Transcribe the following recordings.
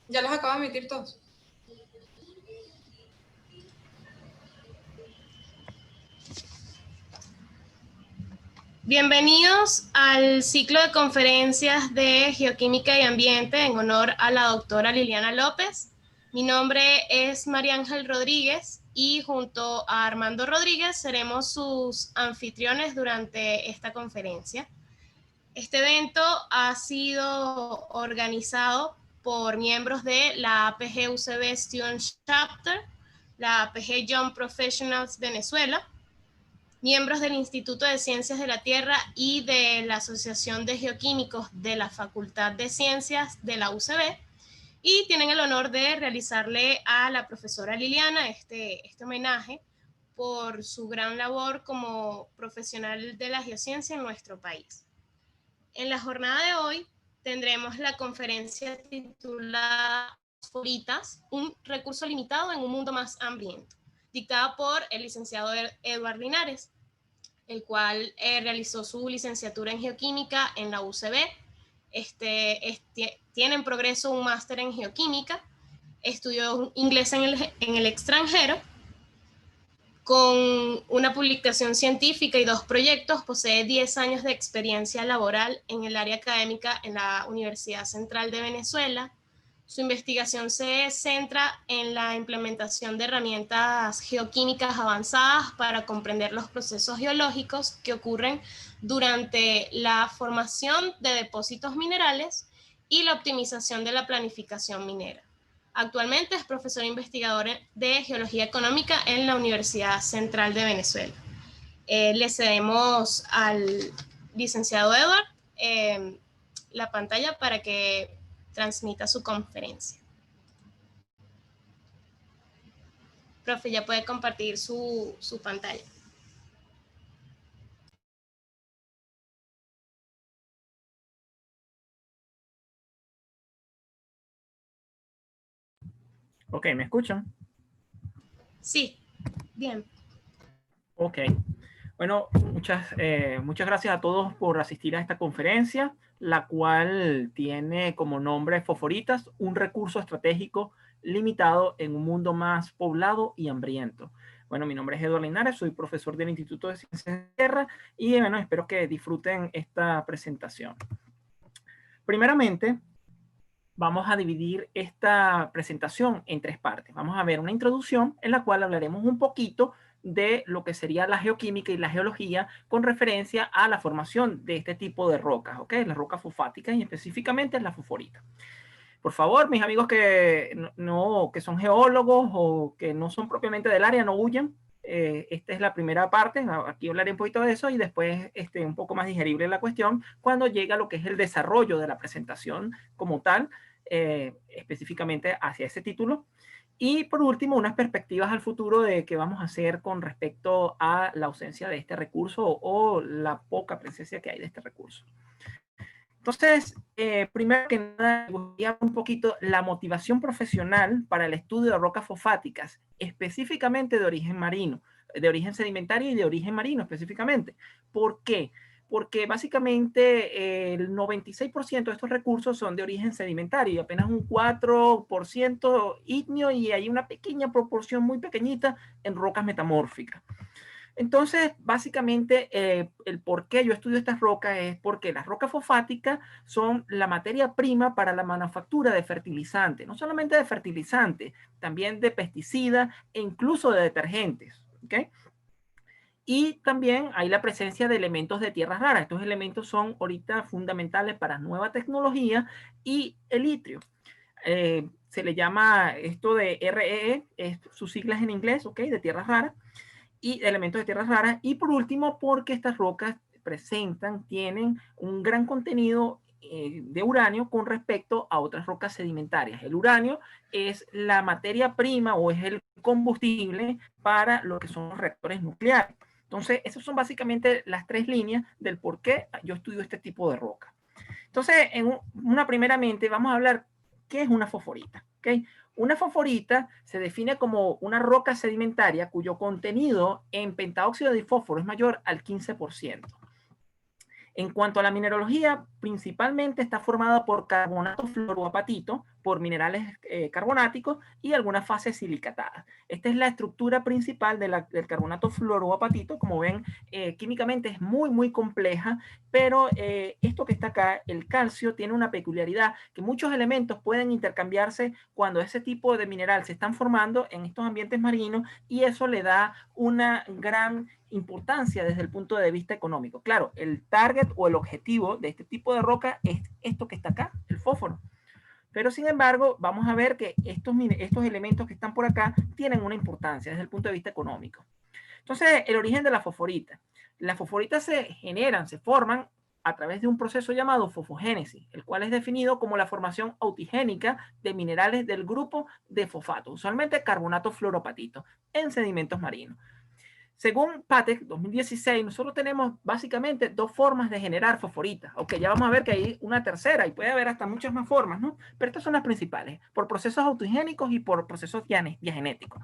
Ya los acabo de emitir todos. Bienvenidos al ciclo de conferencias de Geoquímica y Ambiente en honor a la doctora Liliana López. Mi nombre es María Ángel Rodríguez y junto a Armando Rodríguez seremos sus anfitriones durante esta conferencia. Este evento ha sido organizado por miembros de la APG UCB Student Chapter, la APG Young Professionals Venezuela, miembros del Instituto de Ciencias de la Tierra y de la Asociación de Geoquímicos de la Facultad de Ciencias de la UCB, y tienen el honor de realizarle a la profesora Liliana este homenaje por su gran labor como profesional de la geociencia en nuestro país. En la jornada de hoy tendremos la conferencia titulada Fosforitas, un recurso limitado en un mundo más hambriento, dictada por el licenciado Eduard Linares, el cual realizó su licenciatura en geoquímica en la UCB. Tiene en progreso un máster en geoquímica, estudió inglés en el extranjero. Con una publicación científica y 2 proyectos, posee 10 años de experiencia laboral en el área académica en la Universidad Central de Venezuela. Su investigación se centra en la implementación de herramientas geoquímicas avanzadas para comprender los procesos geológicos que ocurren durante la formación de depósitos minerales y la optimización de la planificación minera. Actualmente es profesor investigador de Geología Económica en la Universidad Central de Venezuela. Le cedemos al licenciado Edward la pantalla para que transmita su conferencia. Profe, ya puede compartir su pantalla. Ok, ¿me escuchan? Sí, bien. Ok. Bueno, muchas gracias a todos por asistir a esta conferencia, la cual tiene como nombre Fosforitas, un recurso estratégico limitado en un mundo más poblado y hambriento. Bueno, mi nombre es Eduardo Linares, soy profesor del Instituto de Ciencias de la Tierra y bueno, espero que disfruten esta presentación. Primeramente, vamos a dividir esta presentación en 3 partes. Vamos a ver una introducción en la cual hablaremos un poquito de lo que sería la geoquímica y la geología con referencia a la formación de este tipo de rocas, ¿ok? Las rocas fosfáticas y específicamente la fosforita. Por favor, mis amigos que son geólogos o que no son propiamente del área, no huyan. Esta es la primera parte, aquí hablaré un poquito de eso y después un poco más digerible la cuestión cuando llega lo que es el desarrollo de la presentación como tal, específicamente hacia ese título. Y por último, unas perspectivas al futuro de qué vamos a hacer con respecto a la ausencia de este recurso o la poca presencia que hay de este recurso. Entonces, primero que nada, voy a hablar un poquito la motivación profesional para el estudio de rocas fosfáticas, específicamente de origen marino, de origen sedimentario y de origen marino específicamente. ¿Por qué? Porque básicamente el 96% de estos recursos son de origen sedimentario y apenas un 4% ígneo y hay una pequeña proporción muy pequeñita en rocas metamórficas. Entonces, básicamente, el por qué yo estudio estas rocas es porque las rocas fosfáticas son la materia prima para la manufactura de fertilizantes, no solamente de fertilizantes, también de pesticidas e incluso de detergentes, ¿ok? Y también hay la presencia de elementos de tierras raras. Estos elementos son ahorita fundamentales para nueva tecnología y el litio. Se le llama esto de REE, es sus siglas en inglés, ¿ok? De tierras raras. Y elementos de tierras raras. Y por último, porque estas rocas tienen un gran contenido de uranio con respecto a otras rocas sedimentarias. El uranio es la materia prima o es el combustible para lo que son los reactores nucleares. Entonces, esas son básicamente las 3 líneas del por qué yo estudio este tipo de roca. Entonces, primeramente, vamos a hablar qué es una fosforita. ¿Okay? Una fosforita se define como una roca sedimentaria cuyo contenido en pentaóxido de fósforo es mayor al 15%. En cuanto a la mineralogía, principalmente está formada por carbonato fluoroapatito, por minerales carbonáticos y algunas fases silicatadas. Esta es la estructura principal del carbonato fluoroapatito. Como ven, químicamente es muy, muy compleja, pero esto que está acá, el calcio, tiene una peculiaridad que muchos elementos pueden intercambiarse cuando ese tipo de mineral se están formando en estos ambientes marinos, y eso le da una gran importancia desde el punto de vista económico. Claro, el target o el objetivo de este tipo de roca es esto que está acá, el fósforo. Pero sin embargo, vamos a ver que estos elementos que están por acá tienen una importancia desde el punto de vista económico. Entonces, el origen de la fosforita. Las fosforitas se generan, se forman a través de un proceso llamado fosfogénesis, el cual es definido como la formación autigénica de minerales del grupo de fosfato, usualmente carbonato fluoropatito, en sedimentos marinos. Según Patek 2016, nosotros tenemos básicamente dos formas de generar fosforitas. Ok, ya vamos a ver que hay una tercera y puede haber hasta muchas más formas, ¿no? Pero estas son las principales, por procesos autogénicos y por procesos diagenéticos.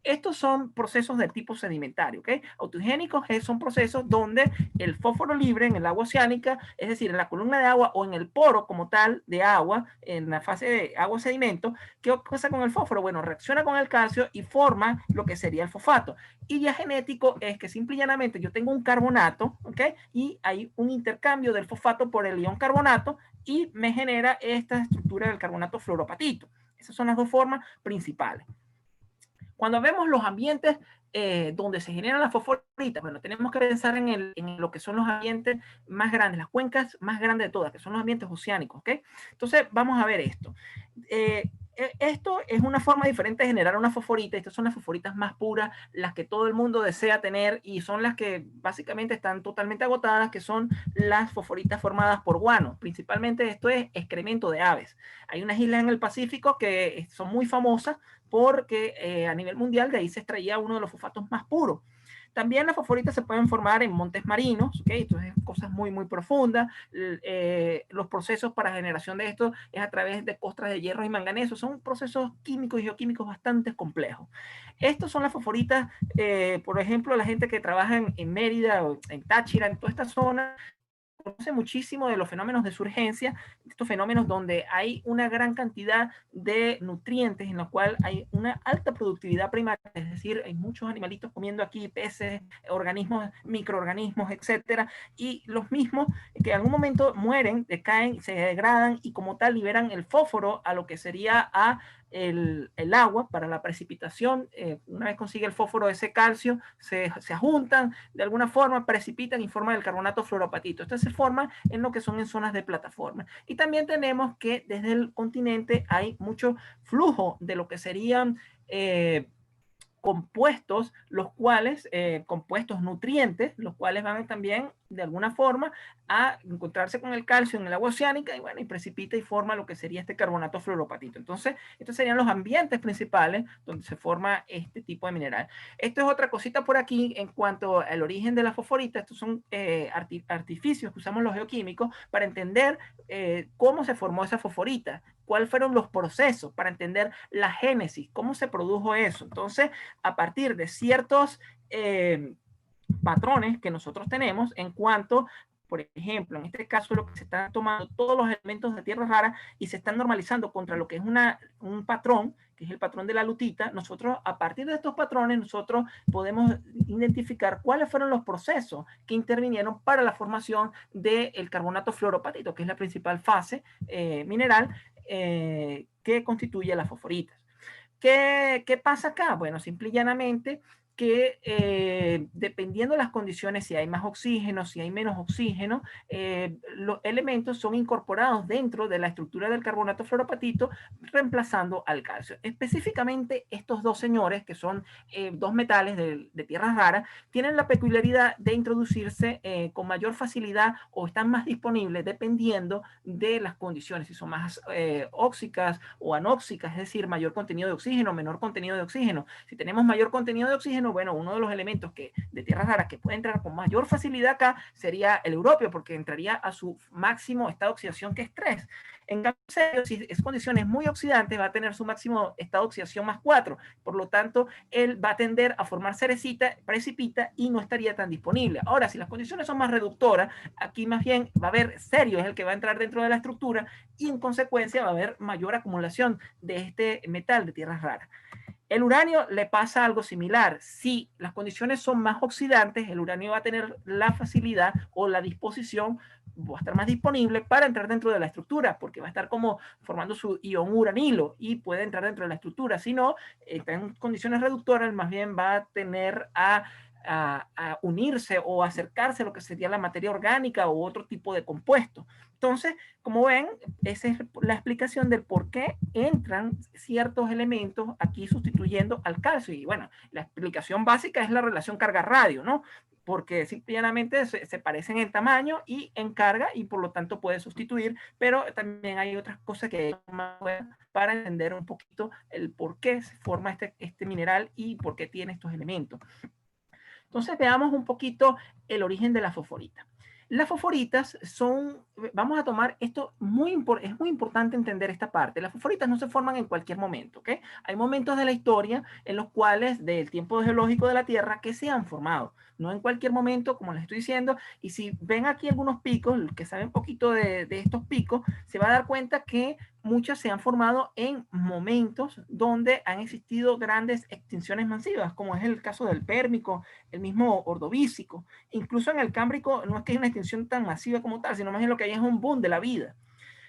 Estos son procesos de tipo sedimentario, ¿ok? Autogénicos son procesos donde el fósforo libre en el agua oceánica, es decir, en la columna de agua o en el poro como tal de agua, en la fase de agua-sedimento, ¿qué pasa con el fósforo? Bueno, reacciona con el calcio y forma lo que sería el fosfato. Y diagenético es que simple y llanamente yo tengo un carbonato, ¿ok? Y hay un intercambio del fosfato por el ion carbonato y me genera esta estructura del carbonato fluoropatito. Esas son las dos formas principales. Cuando vemos los ambientes donde se generan las fosforitas, bueno, tenemos que pensar en lo que son los ambientes más grandes, las cuencas más grandes de todas, que son los ambientes oceánicos, ¿ok? Entonces, vamos a ver esto. Esto es una forma diferente de generar una fosforita. Estas son las fosforitas más puras, las que todo el mundo desea tener, y son las que básicamente están totalmente agotadas, que son las fosforitas formadas por guano. Principalmente esto es excremento de aves. Hay unas islas en el Pacífico que son muy famosas porque a nivel mundial de ahí se extraía uno de los fosfatos más puros. También las fosforitas se pueden formar en montes marinos, ¿okay? Entonces, cosas muy, muy profundas. Los procesos para generación de esto es a través de costras de hierro y manganeso. Son procesos químicos y geoquímicos bastante complejos. Estos son las fosforitas, por ejemplo, la gente que trabaja en Mérida o en Táchira, en toda esta zona, conoce muchísimo de los fenómenos de surgencia, estos fenómenos donde hay una gran cantidad de nutrientes en los cuales hay una alta productividad primaria, es decir, hay muchos animalitos comiendo aquí, peces, organismos, microorganismos, etcétera, y los mismos que en algún momento mueren, decaen, se degradan y como tal liberan el fósforo a lo que sería el agua para la precipitación. Una vez consigue el fósforo ese calcio, se juntan de alguna forma, precipitan y forman el carbonato fluoropatito. Esto se forma en lo que son en zonas de plataforma. Y también tenemos que desde el continente hay mucho flujo de lo que serían compuestos, los cuales, compuestos nutrientes, los cuales van también de alguna forma a encontrarse con el calcio en el agua oceánica y bueno, y precipita y forma lo que sería este carbonato fluoropatito. Entonces, estos serían los ambientes principales donde se forma este tipo de mineral. Esto es otra cosita por aquí en cuanto al origen de la fosforita. Estos son artificios que usamos los geoquímicos para entender cómo se formó esa fosforita, cuáles fueron los procesos para entender la génesis, cómo se produjo eso. Entonces, a partir de ciertos patrones que nosotros tenemos en cuanto, por ejemplo, en este caso lo que se están tomando todos los elementos de tierra rara y se están normalizando contra lo que es un patrón, que es el patrón de la lutita. Nosotros, a partir de estos patrones, nosotros podemos identificar cuáles fueron los procesos que intervinieron para la formación del carbonato fluoropatito, que es la principal fase mineral que constituye las fosforitas. ¿Qué pasa acá? Bueno, simple y llanamente que dependiendo de las condiciones, si hay más oxígeno, si hay menos oxígeno, los elementos son incorporados dentro de la estructura del carbonato fluoropatito, reemplazando al calcio. Específicamente, estos dos señores, que son dos metales de tierras raras, tienen la peculiaridad de introducirse con mayor facilidad o están más disponibles dependiendo de las condiciones, si son más óxicas o anóxicas, es decir, mayor contenido de oxígeno, menor contenido de oxígeno. Si tenemos mayor contenido de oxígeno, oxígeno, bueno, uno de los elementos de tierras raras que puede entrar con mayor facilidad acá sería el europeo, porque entraría a su máximo estado de oxidación, que es 3. En cambio, si es condiciones muy oxidantes, va a tener su máximo estado de oxidación más 4. Por lo tanto, él va a tender a formar cerecita, precipita y no estaría tan disponible. Ahora, si las condiciones son más reductoras, aquí más bien va a haber cerio, es el que va a entrar dentro de la estructura, y en consecuencia va a haber mayor acumulación de este metal de tierras raras. El uranio le pasa algo similar. Si las condiciones son más oxidantes, el uranio va a tener la facilidad o la disposición, va a estar más disponible para entrar dentro de la estructura, porque va a estar como formando su ion uranilo y puede entrar dentro de la estructura. Si no, está en condiciones reductoras, más bien va a tener a unirse o acercarse a lo que sería la materia orgánica u otro tipo de compuesto. Entonces, como ven, esa es la explicación del por qué entran ciertos elementos aquí sustituyendo al calcio. Y bueno, la explicación básica es la relación carga-radio, ¿no? Porque simplemente se parecen en tamaño y en carga y por lo tanto puede sustituir, pero también hay otras cosas que para entender un poquito el por qué se forma este mineral y por qué tiene estos elementos. Entonces veamos un poquito el origen de la fosforita. Las fosforitas son, vamos a tomar esto, es muy importante entender esta parte. Las fosforitas no se forman en cualquier momento, ¿ok? Hay momentos de la historia en los cuales, del tiempo geológico de la Tierra, que se han formado. No en cualquier momento, como les estoy diciendo. Y si ven aquí algunos picos, los que saben un poquito de estos picos, se va a dar cuenta que muchas se han formado en momentos donde han existido grandes extinciones masivas, como es el caso del Pérmico, el mismo Ordovícico. Incluso en el Cámbrico no es que haya una extinción tan masiva como tal, sino más bien lo que hay es un boom de la vida.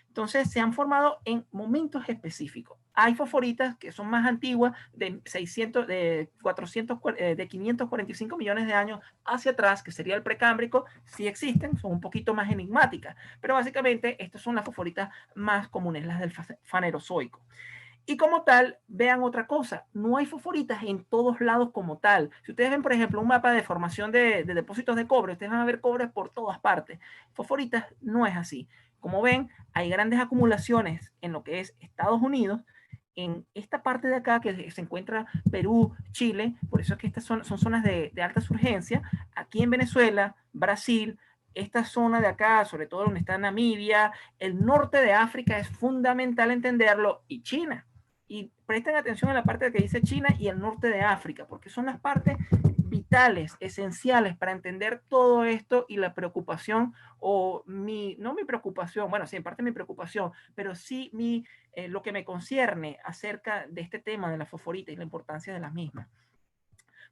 Entonces se han formado en momentos específicos. Hay fosforitas que son más antiguas, de 600, de 400, de 545 millones de años hacia atrás, que sería el precámbrico. Sí existen, son un poquito más enigmáticas, pero básicamente estas son las fosforitas más comunes, las del fanerozoico. Y como tal, vean otra cosa, no hay fosforitas en todos lados como tal. Si ustedes ven, por ejemplo, un mapa de formación de depósitos de cobre, ustedes van a ver cobre por todas partes. Fosforitas no es así. Como ven, hay grandes acumulaciones en lo que es Estados Unidos, en esta parte de acá que se encuentra Perú, Chile, por eso es que estas son zonas de alta surgencia, aquí en Venezuela, Brasil, esta zona de acá, sobre todo donde está Namibia, el norte de África es fundamental entenderlo, y China. Y presten atención a la parte que dice China y el norte de África, porque son las partes vitales, esenciales para entender todo esto y la preocupación, o no mi preocupación, bueno, sí, en parte mi preocupación, pero sí lo que me concierne acerca de este tema de la fosforita y la importancia de las mismas.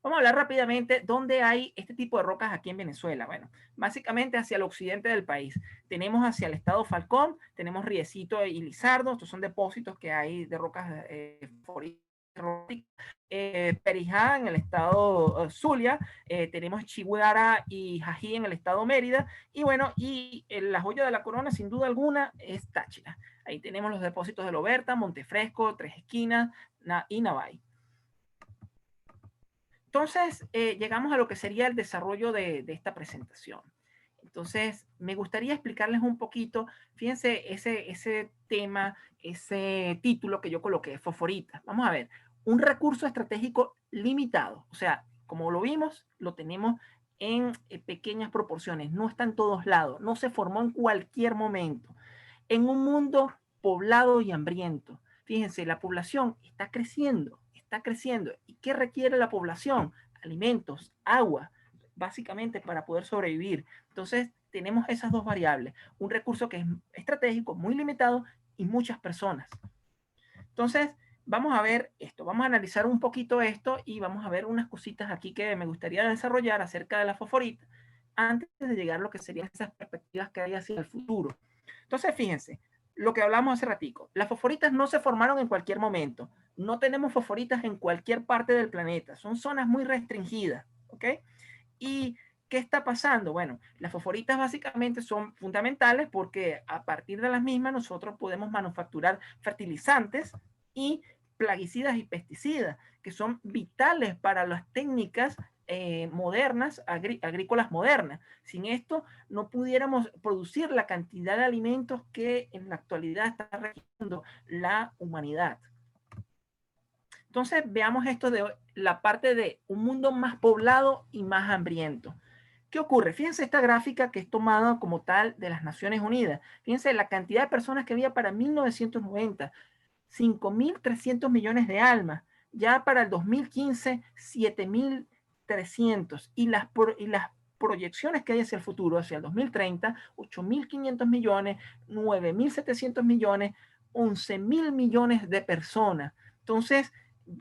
Vamos a hablar rápidamente dónde hay este tipo de rocas aquí en Venezuela. Bueno, básicamente hacia el occidente del país. Tenemos hacia el estado Falcón, tenemos Riecito y Lizardo, estos son depósitos que hay de rocas Perijá en el estado Zulia, tenemos Chiguara y Jají en el estado Mérida, y bueno, y la joya de la corona sin duda alguna es Táchira. Ahí tenemos los depósitos de Loberta, Montefresco, Tres Esquinas y Navay. Entonces, llegamos a lo que sería el desarrollo de esta presentación. Entonces, me gustaría explicarles un poquito, fíjense, ese tema, ese título que yo coloqué, fosforita. Vamos a ver, un recurso estratégico limitado. O sea, como lo vimos, lo tenemos en pequeñas proporciones, no está en todos lados, no se formó en cualquier momento. En un mundo poblado y hambriento, fíjense, la población está creciendo. ¿Y qué requiere la población? Alimentos, agua, básicamente para poder sobrevivir. Entonces, tenemos esas dos variables. Un recurso que es estratégico, muy limitado y muchas personas. Entonces, vamos a ver esto. Vamos a analizar un poquito esto y vamos a ver unas cositas aquí que me gustaría desarrollar acerca de la fosforita antes de llegar a lo que serían esas perspectivas que hay hacia el futuro. Entonces, fíjense, lo que hablamos hace ratico. Las fosforitas no se formaron en cualquier momento. No tenemos fosforitas en cualquier parte del planeta. Son zonas muy restringidas, ¿ok? ¿Y qué está pasando? Bueno, las fosforitas básicamente son fundamentales porque a partir de las mismas nosotros podemos manufacturar fertilizantes y plaguicidas y pesticidas, que son vitales para las técnicas modernas, agrícolas modernas. Sin esto no pudiéramos producir la cantidad de alimentos que en la actualidad está requiriendo la humanidad. Entonces, veamos esto de la parte de un mundo más poblado y más hambriento. ¿Qué ocurre? Fíjense esta gráfica que es tomada como tal de las Naciones Unidas. Fíjense la cantidad de personas que había para 1990, 5.300 millones de almas. Ya para el 2015, 7.300. Y las proyecciones que hay hacia el futuro, hacia el 2030, 8.500 millones, 9.700 millones, 11.000 millones de personas. Entonces,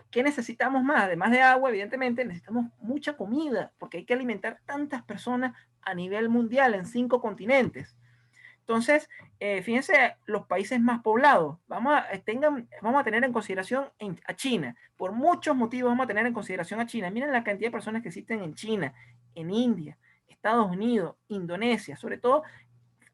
¿qué necesitamos más? Además de agua, evidentemente, necesitamos mucha comida, porque hay que alimentar tantas personas a nivel mundial en 5 continentes. Entonces, fíjense los países más poblados. Vamos a tener en consideración a China. Por muchos motivos vamos a tener en consideración a China. Miren la cantidad de personas que existen en China, en India, Estados Unidos, Indonesia, sobre todo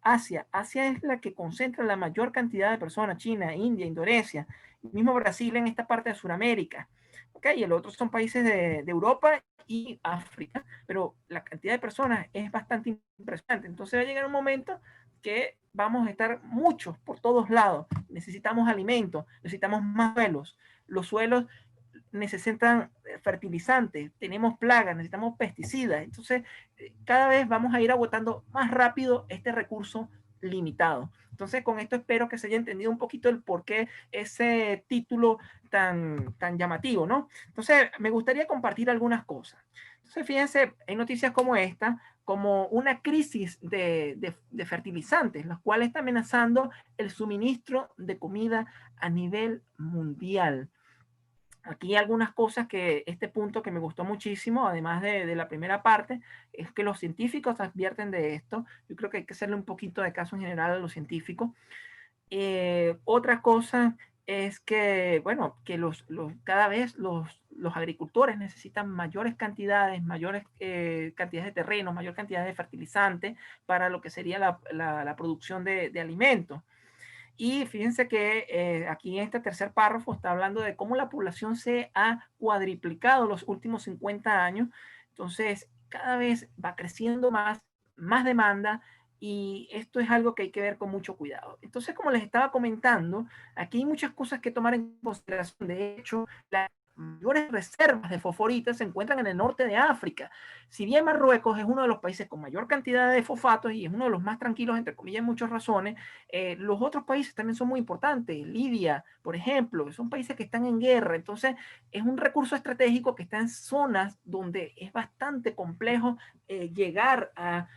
Asia. Asia es la que concentra la mayor cantidad de personas, China, India, Indonesia, mismo Brasil en esta parte de Sudamérica. Okay, y el otro son países de Europa y África, pero la cantidad de personas es bastante impresionante. Entonces va a llegar un momento que vamos a estar muchos por todos lados. Necesitamos alimentos, necesitamos más suelos. Los suelos necesitan fertilizantes, tenemos plagas, necesitamos pesticidas. Entonces, cada vez vamos a ir agotando más rápido este recurso limitado. Entonces, con esto espero que se haya entendido un poquito el por qué ese título tan llamativo, ¿no? Entonces, me gustaría compartir algunas cosas. Entonces, fíjense, hay noticias como esta, como una crisis de fertilizantes, los cuales está amenazando el suministro de comida a nivel mundial. Aquí hay algunas cosas que este punto que me gustó muchísimo, además de la primera parte, es que los científicos advierten de esto. Yo creo que hay que hacerle un poquito de caso en general a los científicos. Otra cosa es que, bueno, que cada vez los agricultores necesitan mayores cantidades de terreno, mayor cantidad de fertilizantes para lo que sería la producción de alimentos. Y fíjense que aquí en este tercer párrafo está hablando de cómo la población se ha cuadriplicado los últimos 50 años. Entonces, cada vez va creciendo más demanda, y esto es algo que hay que ver con mucho cuidado. Entonces, como les estaba comentando, aquí hay muchas cosas que tomar en consideración. De hecho, las mayores reservas de fosforita se encuentran en el norte de África. Si bien Marruecos es uno de los países con mayor cantidad de fosfatos y es uno de los más tranquilos, entre comillas, en muchas razones, los otros países también son muy importantes. Libia, por ejemplo, son países que están en guerra. Entonces, es un recurso estratégico que está en zonas donde es bastante complejo llegar a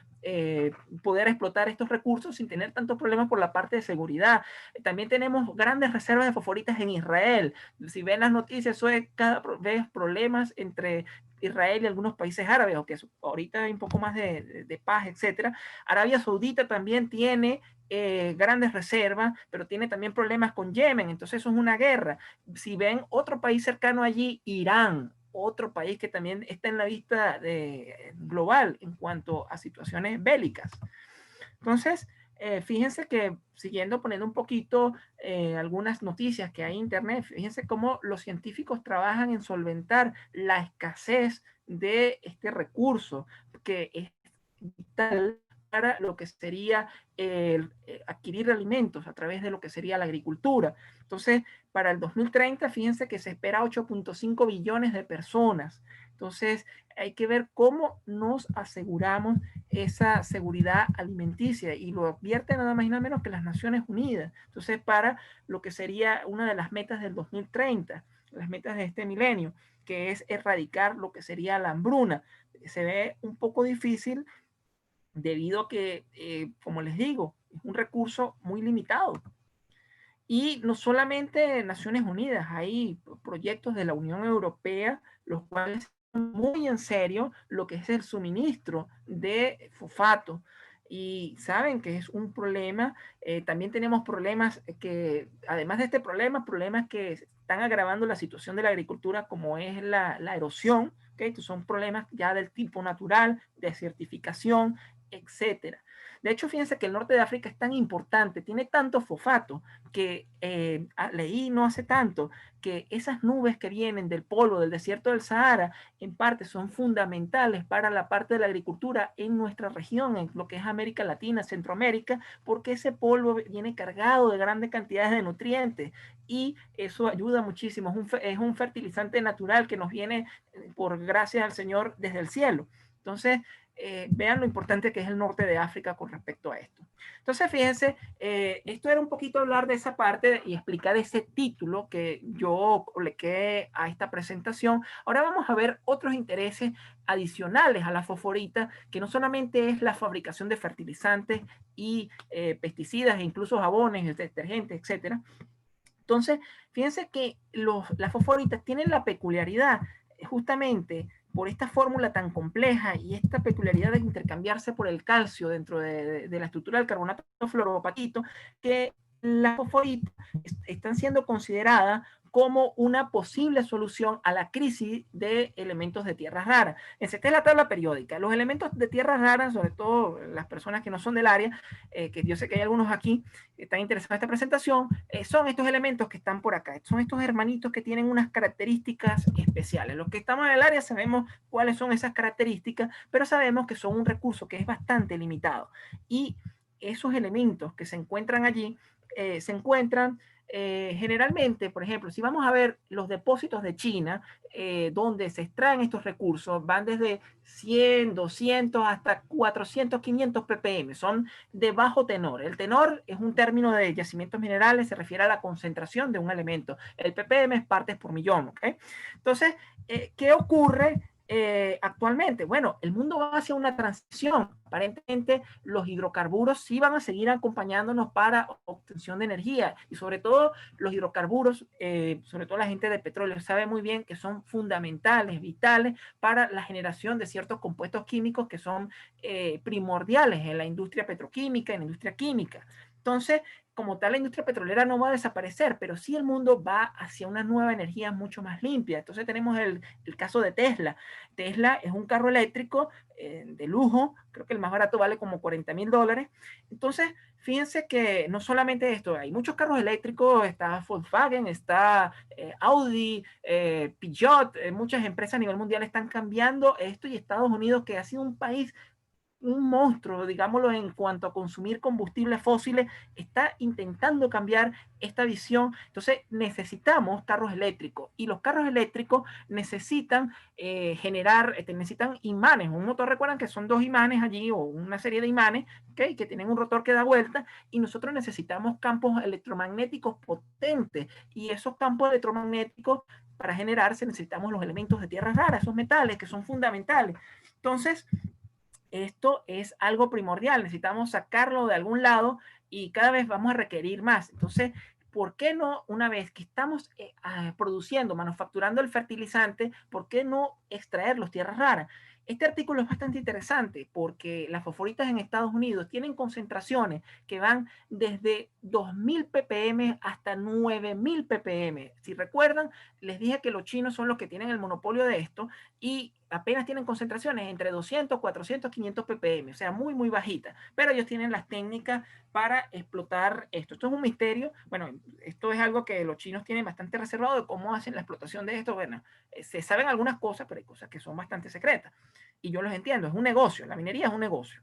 poder explotar estos recursos sin tener tantos problemas por la parte de seguridad. También tenemos grandes reservas de fosforitas en Israel. Si ven las noticias, eso es cada vez problemas entre Israel y algunos países árabes, aunque ahorita hay un poco más de paz, etcétera. Arabia Saudita también tiene grandes reservas, pero tiene también problemas con Yemen. Entonces eso es una guerra. Si ven otro país cercano allí, Irán, otro país que también está en la vista global en cuanto a situaciones bélicas. Entonces, fíjense que siguiendo poniendo un poquito algunas noticias que hay en internet, fíjense cómo los científicos trabajan en solventar la escasez de este recurso, que es vital para lo que sería adquirir alimentos a través de lo que sería la agricultura. Entonces, para el 2030, fíjense que se espera 8.5 billones de personas. Entonces, hay que ver cómo nos aseguramos esa seguridad alimenticia, y lo advierte nada más y nada menos que las Naciones Unidas. Entonces, para lo que sería una de las metas del 2030, las metas de este milenio, que es erradicar lo que sería la hambruna, se ve un poco difícil debido a que, como les digo, es un recurso muy limitado. Y no solamente Naciones Unidas, hay proyectos de la Unión Europea, los cuales toman muy en serio lo que es el suministro de fosfato. Y saben que es un problema. También tenemos problemas que, además de este problema, problemas que están agravando la situación de la agricultura, como es la erosión. ¿Okay? Estos son problemas ya del tipo natural, desertificación, etcétera. De hecho, fíjense que el norte de África es tan importante, tiene tanto fosfato, que leí no hace tanto que esas nubes que vienen del polvo del desierto del Sahara, en parte son fundamentales para la parte de la agricultura en nuestra región, en lo que es América Latina, Centroamérica, porque ese polvo viene cargado de grandes cantidades de nutrientes y eso ayuda muchísimo. Es un fertilizante natural que nos viene por gracias al Señor desde el cielo. Entonces, vean lo importante que es el norte de África con respecto a esto. Entonces, fíjense, esto era un poquito hablar de esa parte y explicar ese título que yo le quedé a esta presentación. Ahora vamos a ver otros intereses adicionales a la fosforita, que no solamente es la fabricación de fertilizantes y pesticidas, e incluso jabones, detergentes, etcétera. Entonces, fíjense que las fosforitas tienen la peculiaridad justamente por esta fórmula tan compleja y esta peculiaridad de intercambiarse por el calcio dentro de la estructura del carbonato fluoroopatito, que las fosforitas están siendo consideradas como una posible solución a la crisis de elementos de tierras raras. Esta es la tabla periódica. Los elementos de tierras raras, sobre todo las personas que no son del área, que yo sé que hay algunos aquí que están interesados en esta presentación, son estos elementos que están por acá. Son estos hermanitos que tienen unas características especiales. Los que estamos en el área sabemos cuáles son esas características, pero sabemos que son un recurso que es bastante limitado. Y esos elementos que se encuentran allí, se encuentran generalmente, por ejemplo, si vamos a ver los depósitos de China, donde se extraen estos recursos, van desde 100, 200 hasta 400, 500 ppm, son de bajo tenor. El tenor es un término de yacimientos minerales, se refiere a la concentración de un elemento. El ppm es partes por millón, ¿ok? Entonces, ¿qué ocurre actualmente? Bueno, el mundo va hacia una transición. Aparentemente, los hidrocarburos sí van a seguir acompañándonos para obtención de energía y sobre todo los hidrocarburos, sobre todo la gente de petróleo sabe muy bien que son fundamentales, vitales para la generación de ciertos compuestos químicos que son primordiales en la industria petroquímica, en la industria química. Entonces, como tal, la industria petrolera no va a desaparecer, pero sí el mundo va hacia una nueva energía mucho más limpia. Entonces tenemos el caso de Tesla. Tesla es un carro eléctrico de lujo, creo que el más barato vale como $40,000. Entonces, fíjense que no solamente esto, hay muchos carros eléctricos, está Volkswagen, está Audi, Peugeot, muchas empresas a nivel mundial están cambiando esto y Estados Unidos, que ha sido un país un monstruo, digámoslo, en cuanto a consumir combustibles fósiles, está intentando cambiar esta visión. Entonces necesitamos carros eléctricos y los carros eléctricos necesitan necesitan imanes. Un motor, recuerdan que son dos imanes allí o una serie de imanes, ¿okay?, que tienen un rotor que da vuelta y nosotros necesitamos campos electromagnéticos potentes y esos campos electromagnéticos para generarse necesitamos los elementos de tierras raras, esos metales que son fundamentales. Entonces, esto es algo primordial, necesitamos sacarlo de algún lado y cada vez vamos a requerir más. Entonces, ¿por qué no, una vez que estamos produciendo, manufacturando el fertilizante, por qué no extraer las tierras raras? Este artículo es bastante interesante porque las fosforitas en Estados Unidos tienen concentraciones que van desde 2.000 ppm hasta 9.000 ppm. Si recuerdan, les dije que los chinos son los que tienen el monopolio de esto y apenas tienen concentraciones entre 200, 400, 500 ppm, o sea, muy, muy bajitas. Pero ellos tienen las técnicas para explotar esto. Esto es un misterio. Bueno, esto es algo que los chinos tienen bastante reservado de cómo hacen la explotación de esto. Bueno, se saben algunas cosas, pero hay cosas que son bastante secretas. Y yo los entiendo, es un negocio, la minería es un negocio.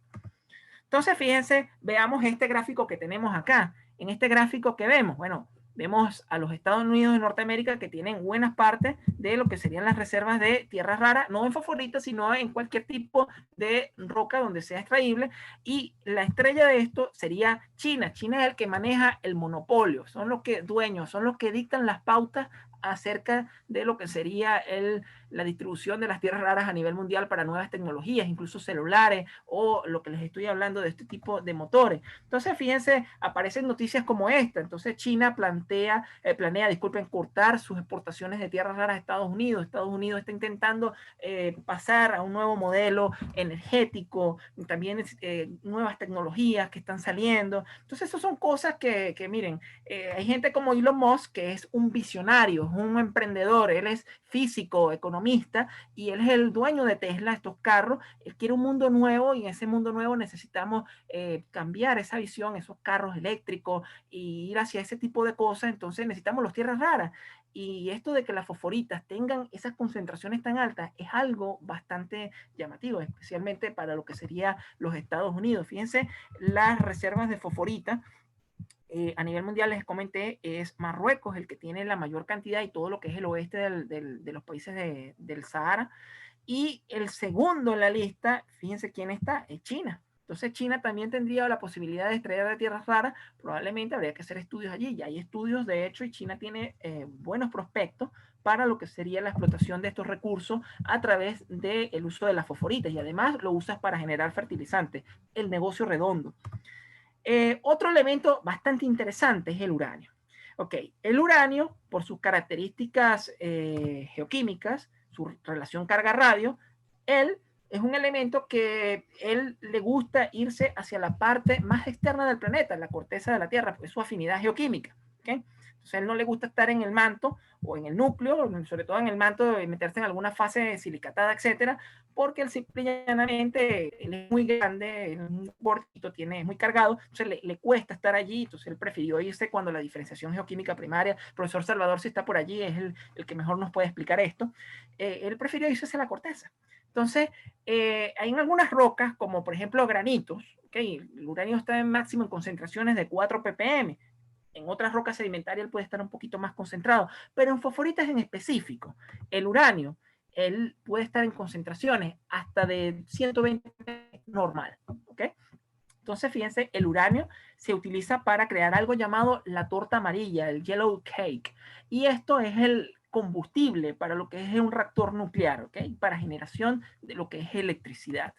Entonces, fíjense, veamos este gráfico que tenemos acá. En este gráfico que vemos, bueno, vemos a los Estados Unidos de Norteamérica que tienen buenas partes de lo que serían las reservas de tierras raras, no en fosforitas, sino en cualquier tipo de roca donde sea extraíble. Y la estrella de esto sería China. China es el que maneja el monopolio, son los que dueños, son los que dictan las pautas acerca de lo que sería la distribución de las tierras raras a nivel mundial para nuevas tecnologías, incluso celulares o lo que les estoy hablando de este tipo de motores. Entonces, fíjense, aparecen noticias como esta. Entonces, China planea, disculpen, cortar sus exportaciones de tierras raras a Estados Unidos. Estados Unidos está intentando pasar a un nuevo modelo energético, también nuevas tecnologías que están saliendo. Entonces, esas son cosas que miren, hay gente como Elon Musk que es un visionario, es un emprendedor, él es físico, economista, y él es el dueño de Tesla, estos carros. Él quiere un mundo nuevo y en ese mundo nuevo necesitamos cambiar esa visión, esos carros eléctricos y ir hacia ese tipo de cosas. Entonces necesitamos las tierras raras. Y esto de que las fosforitas tengan esas concentraciones tan altas es algo bastante llamativo, especialmente para lo que sería los Estados Unidos. Fíjense, las reservas de fosforita a nivel mundial, les comenté, es Marruecos el que tiene la mayor cantidad, y todo lo que es el oeste de los países del Sahara. Y el segundo en la lista, fíjense quién está, es China. Entonces China también tendría la posibilidad de extraer de tierras raras. Probablemente habría que hacer estudios allí. Ya hay estudios, de hecho, y China tiene buenos prospectos para lo que sería la explotación de estos recursos a través del uso de las fosforitas. Y además lo usas para generar fertilizantes. El negocio redondo. Otro elemento bastante interesante es el uranio. Ok, el uranio, por sus características geoquímicas, su relación carga-radio, él es un elemento que él le gusta irse hacia la parte más externa del planeta, la corteza de la Tierra, pues su afinidad geoquímica. ¿Okay? Entonces, a él no le gusta estar en el manto o en el núcleo, sobre todo en el manto, y meterse en alguna fase silicatada, etcétera, porque él simple y llanamente él es muy grande, es un gordito, es muy cargado, entonces le cuesta estar allí. Entonces él prefirió irse cuando la diferenciación geoquímica primaria, el profesor Salvador, si está por allí, es el que mejor nos puede explicar esto. Él prefirió irse hacia la corteza. Entonces, hay en algunas rocas, como por ejemplo granitos, ¿okay? El uranio está en máximo en concentraciones de 4 ppm. En otras rocas sedimentarias él puede estar un poquito más concentrado, pero en fosforitas en específico, el uranio, él puede estar en concentraciones hasta de 120 normal, ¿ok? Entonces, fíjense, el uranio se utiliza para crear algo llamado la torta amarilla, el yellow cake, y esto es el combustible para lo que es un reactor nuclear, ¿ok? Para generación de lo que es electricidad.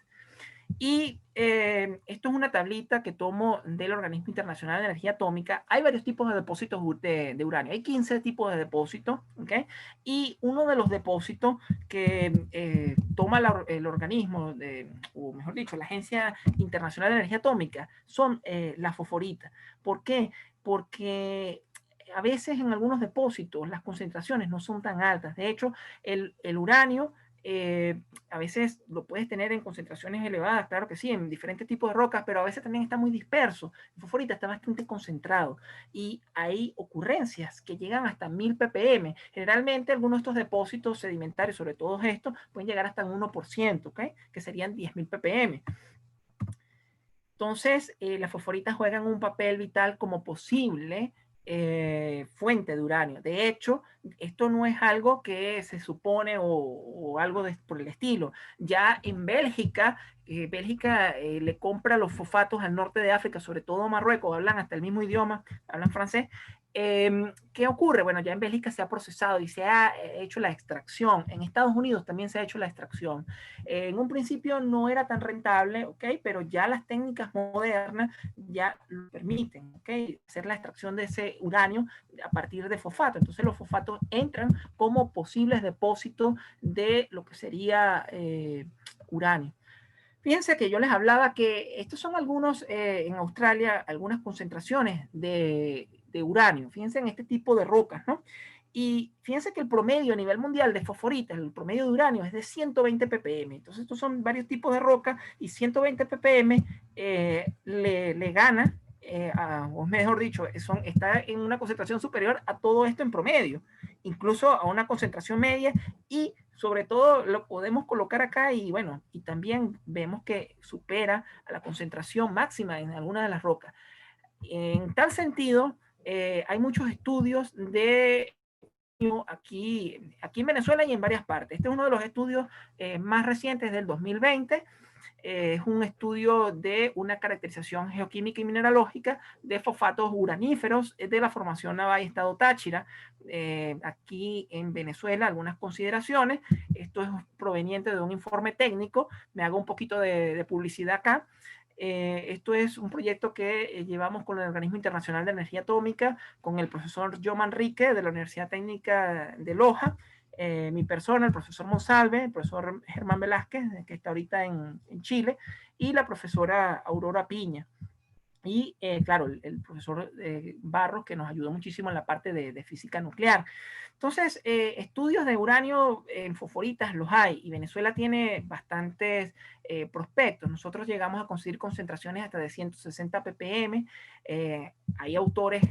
Y esto es una tablita que tomo del Organismo Internacional de Energía Atómica. Hay varios tipos de depósitos de uranio. Hay 15 tipos de depósitos, ¿ok? Y uno de los depósitos que toma el organismo, o mejor dicho, la Agencia Internacional de Energía Atómica, son las fosforitas. ¿Por qué? Porque a veces en algunos depósitos las concentraciones no son tan altas. De hecho, el uranio a veces lo puedes tener en concentraciones elevadas, claro que sí, en diferentes tipos de rocas, pero a veces también está muy disperso. El fosforita está bastante concentrado y hay ocurrencias que llegan hasta 1000 ppm. Generalmente algunos de estos depósitos sedimentarios, sobre todo estos, pueden llegar hasta un 1%, ¿ok? Que serían 10.000 ppm. Entonces, las fosforitas juegan un papel vital como posible fuente de uranio. De hecho, esto no es algo que se supone o algo por el estilo. Ya en Bélgica, Bélgica le compra los fosfatos al norte de África, sobre todo Marruecos, hablan hasta el mismo idioma, hablan francés. ¿Qué ocurre? Bueno, ya en Bélgica se ha procesado y se ha hecho la extracción. En Estados Unidos también se ha hecho la extracción. En un principio no era tan rentable, ¿ok? Pero ya las técnicas modernas ya lo permiten, ¿ok? Hacer la extracción de ese uranio a partir de fosfato. Entonces los fosfatos entran como posibles depósitos de lo que sería uranio. Fíjense que yo les hablaba que estos son algunos, en Australia, algunas concentraciones de uranio. Fíjense en este tipo de rocas, ¿no? Y fíjense que el promedio a nivel mundial de fosforitas, el promedio de uranio es de 120 ppm. Entonces estos son varios tipos de rocas y 120 ppm le gana, o mejor dicho, está en una concentración superior a todo esto en promedio, incluso a una concentración media, y sobre todo lo podemos colocar acá y bueno, y también vemos que supera a la concentración máxima en algunas de las rocas. En tal sentido, hay muchos estudios de aquí en Venezuela y en varias partes. Este es uno de los estudios más recientes del 2020. Es un estudio de una caracterización geoquímica y mineralógica de fosfatos uraníferos de la formación Navajo Estado Táchira. Aquí en Venezuela, algunas consideraciones. Esto es proveniente de un informe técnico. Me hago un poquito de publicidad acá. Esto es un proyecto que llevamos con el Organismo Internacional de Energía Atómica, con el profesor Joe Manrique de la Universidad Técnica de Loja, mi persona, el profesor Monsalve, el profesor Germán Velázquez, que está ahorita en Chile, y la profesora Aurora Piña. Y claro, el profesor Barros, que nos ayudó muchísimo en la parte de física nuclear. Entonces, estudios de uranio en fosforitas los hay, y Venezuela tiene bastantes prospectos. Nosotros llegamos a conseguir concentraciones hasta de 160 ppm. Hay autores,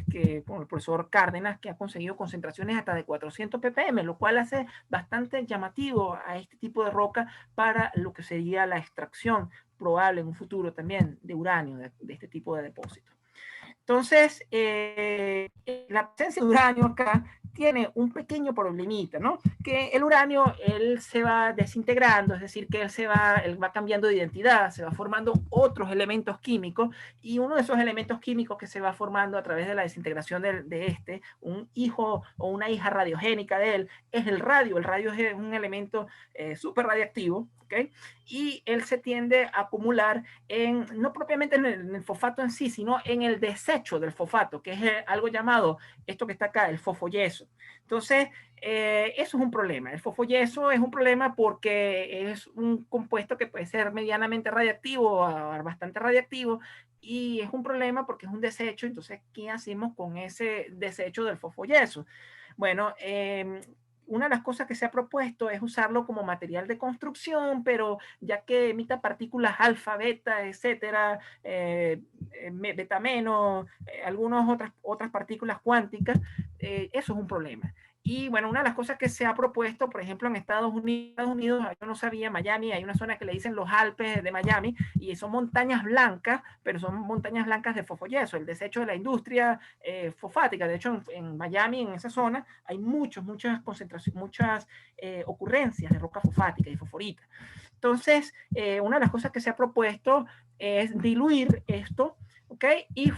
como el profesor Cárdenas, que ha conseguido concentraciones hasta de 400 ppm, lo cual hace bastante llamativo a este tipo de roca para lo que sería la extracción probable en un futuro también de uranio, de este tipo de depósitos. Entonces, la presencia de uranio acá tiene un pequeño problemita, ¿no? Que el uranio, él se va desintegrando, es decir, que él va cambiando de identidad, se va formando otros elementos químicos, y uno de esos elementos químicos que se va formando a través de la desintegración un hijo o una hija radiogénica de él, es el radio. El radio es un elemento súper radiactivo, ¿ok? Y él se tiende a acumular no propiamente en el fosfato en sí, sino en el desecho del fosfato, que es algo llamado, esto que está acá, el fosfoyeso. Entonces, eso es un problema. El fosfoyeso es un problema porque es un compuesto que puede ser medianamente radiactivo o bastante radiactivo, y es un problema porque es un desecho. Entonces, ¿qué hacemos con ese desecho del fosfoyeso? Bueno, una de las cosas que se ha propuesto es usarlo como material de construcción, pero ya que emita partículas alfa, beta, etcétera, beta menos, algunas otras partículas cuánticas, eso es un problema. Y bueno, una de las cosas que se ha propuesto, por ejemplo, en Estados Unidos, yo no sabía, Miami, hay una zona que le dicen los Alpes de Miami, y son montañas blancas, pero son montañas blancas de fosfoyeso, el desecho de la industria fosfática. De hecho, en Miami, en esa zona, hay muchas concentraciones, muchas ocurrencias de roca fosfática y fosforita. Entonces, una de las cosas que se ha propuesto es diluir esto, ¿ok? Y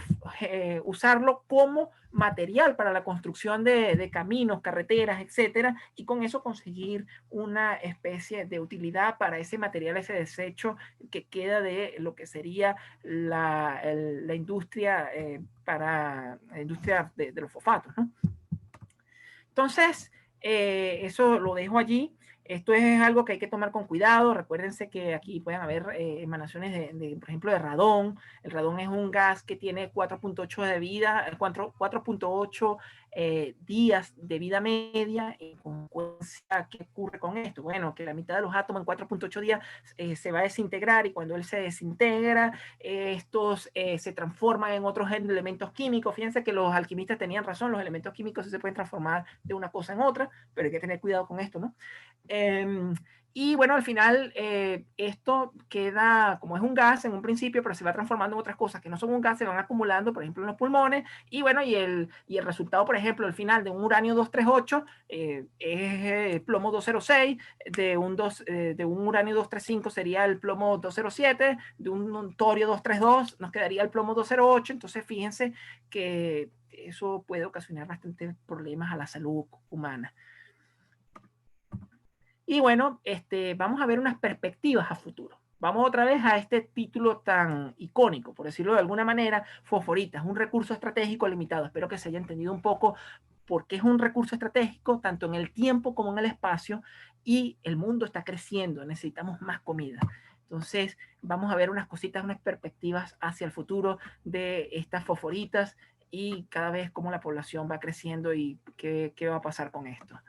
usarlo como material para la construcción de caminos, carreteras, etcétera, y con eso conseguir una especie de utilidad para ese material, ese desecho que queda de lo que sería la industria, para la industria de los fosfatos, ¿no? Entonces, eso lo dejo allí. Esto es algo que hay que tomar con cuidado. Recuérdense que aquí pueden haber emanaciones por ejemplo, de radón. El radón es un gas que tiene 4.8 de vida, 4.8 días de vida media. En consecuencia, ¿qué ocurre con esto? Bueno, que la mitad de los átomos en 4.8 días se va a desintegrar, y cuando él se desintegra, estos se transforman en otros elementos químicos. Fíjense que los alquimistas tenían razón, los elementos químicos se pueden transformar de una cosa en otra, pero hay que tener cuidado con esto, ¿no? Y bueno, al final esto queda, como es un gas en un principio, pero se va transformando en otras cosas que no son un gas, se van acumulando, por ejemplo, en los pulmones, y bueno, y el resultado, por ejemplo, al final de un uranio 238 es plomo 206, de un uranio 235 sería el plomo 207, de un torio 232 nos quedaría el plomo 208. Entonces, fíjense que eso puede ocasionar bastantes problemas a la salud humana. Y bueno, vamos a ver unas perspectivas a futuro. Vamos otra vez a este título tan icónico, por decirlo de alguna manera, fosforitas, un recurso estratégico limitado. Espero que se haya entendido un poco por qué es un recurso estratégico, tanto en el tiempo como en el espacio, y el mundo está creciendo, necesitamos más comida. Entonces, vamos a ver unas cositas, unas perspectivas hacia el futuro de estas fosforitas, y cada vez cómo la población va creciendo y qué va a pasar con esto.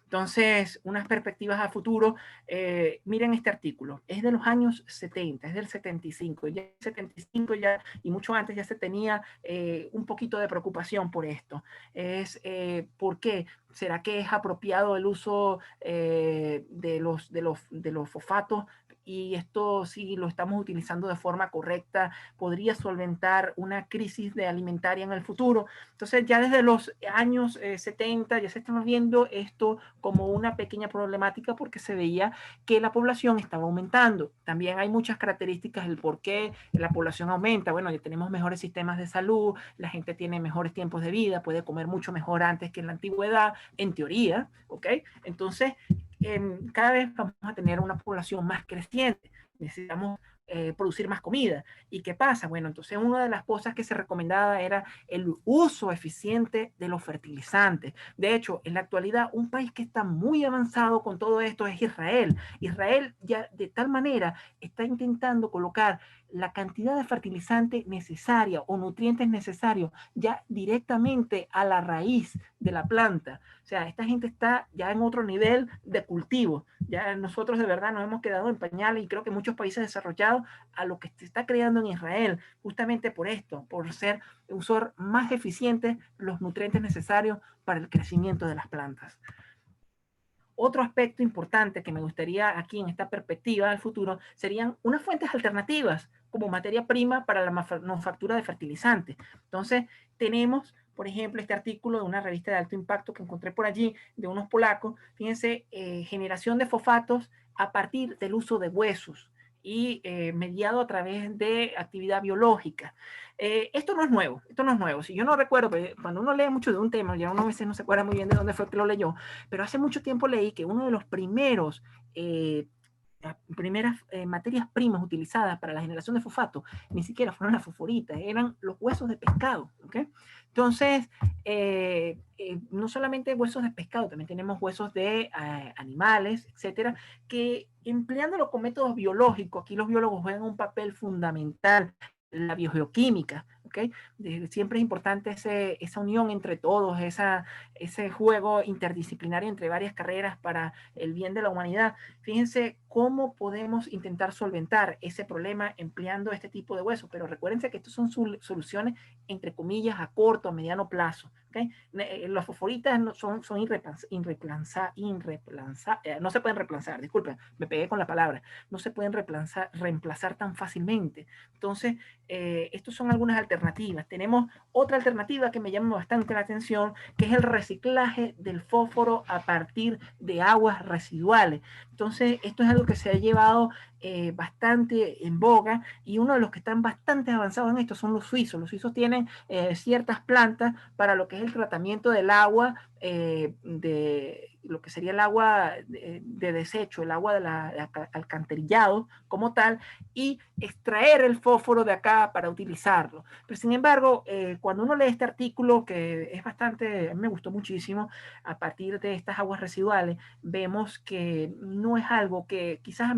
Entonces, unas perspectivas a futuro. Miren este artículo, es de los años 70, es del 75. Ya 75 ya, y mucho antes ya se tenía un poquito de preocupación por esto. ¿Por qué? ¿Será que es apropiado el uso de los fosfatos? Y esto, si lo estamos utilizando de forma correcta, podría solventar una crisis alimentaria en el futuro. Entonces, ya desde los años 70 ya se está viendo esto como una pequeña problemática, porque se veía que la población estaba aumentando. También hay muchas características del por qué la población aumenta. Bueno, ya tenemos mejores sistemas de salud, la gente tiene mejores tiempos de vida, puede comer mucho mejor antes que en la antigüedad, en teoría, ¿ok? Entonces, cada vez vamos a tener una población más creciente. Necesitamos producir más comida. ¿Y qué pasa? Bueno, entonces una de las cosas que se recomendaba era el uso eficiente de los fertilizantes. De hecho, en la actualidad, un país que está muy avanzado con todo esto es Israel. Israel ya de tal manera está intentando colocar la cantidad de fertilizante necesaria o nutrientes necesarios ya directamente a la raíz de la planta. O sea, esta gente está ya en otro nivel de cultivo. Ya nosotros de verdad nos hemos quedado en pañales y creo que muchos países desarrollados a lo que se está creando en Israel, justamente por esto, por ser usar más eficientes los nutrientes necesarios para el crecimiento de las plantas. Otro aspecto importante que me gustaría aquí en esta perspectiva del futuro serían unas fuentes alternativas como materia prima para la manufactura de fertilizantes. Entonces, tenemos, por ejemplo, este artículo de una revista de alto impacto que encontré por allí, de unos polacos, fíjense, generación de fosfatos a partir del uso de huesos y mediado a través de actividad biológica. Esto no es nuevo, esto no es nuevo. Si yo no recuerdo, cuando uno lee mucho de un tema, ya uno a veces no se acuerda muy bien de dónde fue que lo leyó, pero hace mucho tiempo leí que uno de los primeros primeras materias primas utilizadas para la generación de fosfato ni siquiera fueron las fosforitas, eran los huesos de pescado. ¿Okay? Entonces, no solamente huesos de pescado, también tenemos huesos de animales, etcétera, que empleándolo con métodos biológicos, aquí los biólogos juegan un papel fundamental, la biogeoquímica, ¿okay? Siempre es importante esa unión entre todos, ese juego interdisciplinario entre varias carreras para el bien de la humanidad. Fíjense cómo podemos intentar solventar ese problema empleando este tipo de huesos, pero recuérdense que estos son soluciones entre comillas a corto, a mediano plazo. ¿Okay? Las fosforitas no se pueden reemplazar, disculpen, me pegué con la palabra, no se pueden reemplazar tan fácilmente. Entonces, estas son algunas alternativas. Tenemos otra alternativa que me llama bastante la atención, que es el reciclaje del fósforo a partir de aguas residuales. Entonces, esto es algo que se ha llevado bastante en boga y uno de los que están bastante avanzados en esto son los suizos. Los suizos tienen ciertas plantas para lo que es el tratamiento del agua, de lo que sería el agua de desecho, el agua de alcantarillado como tal, y extraer el fósforo de acá para utilizarlo. Pero sin embargo, cuando uno lee este artículo, que es bastante, a mí me gustó muchísimo, a partir de estas aguas residuales, vemos que no es algo que quizás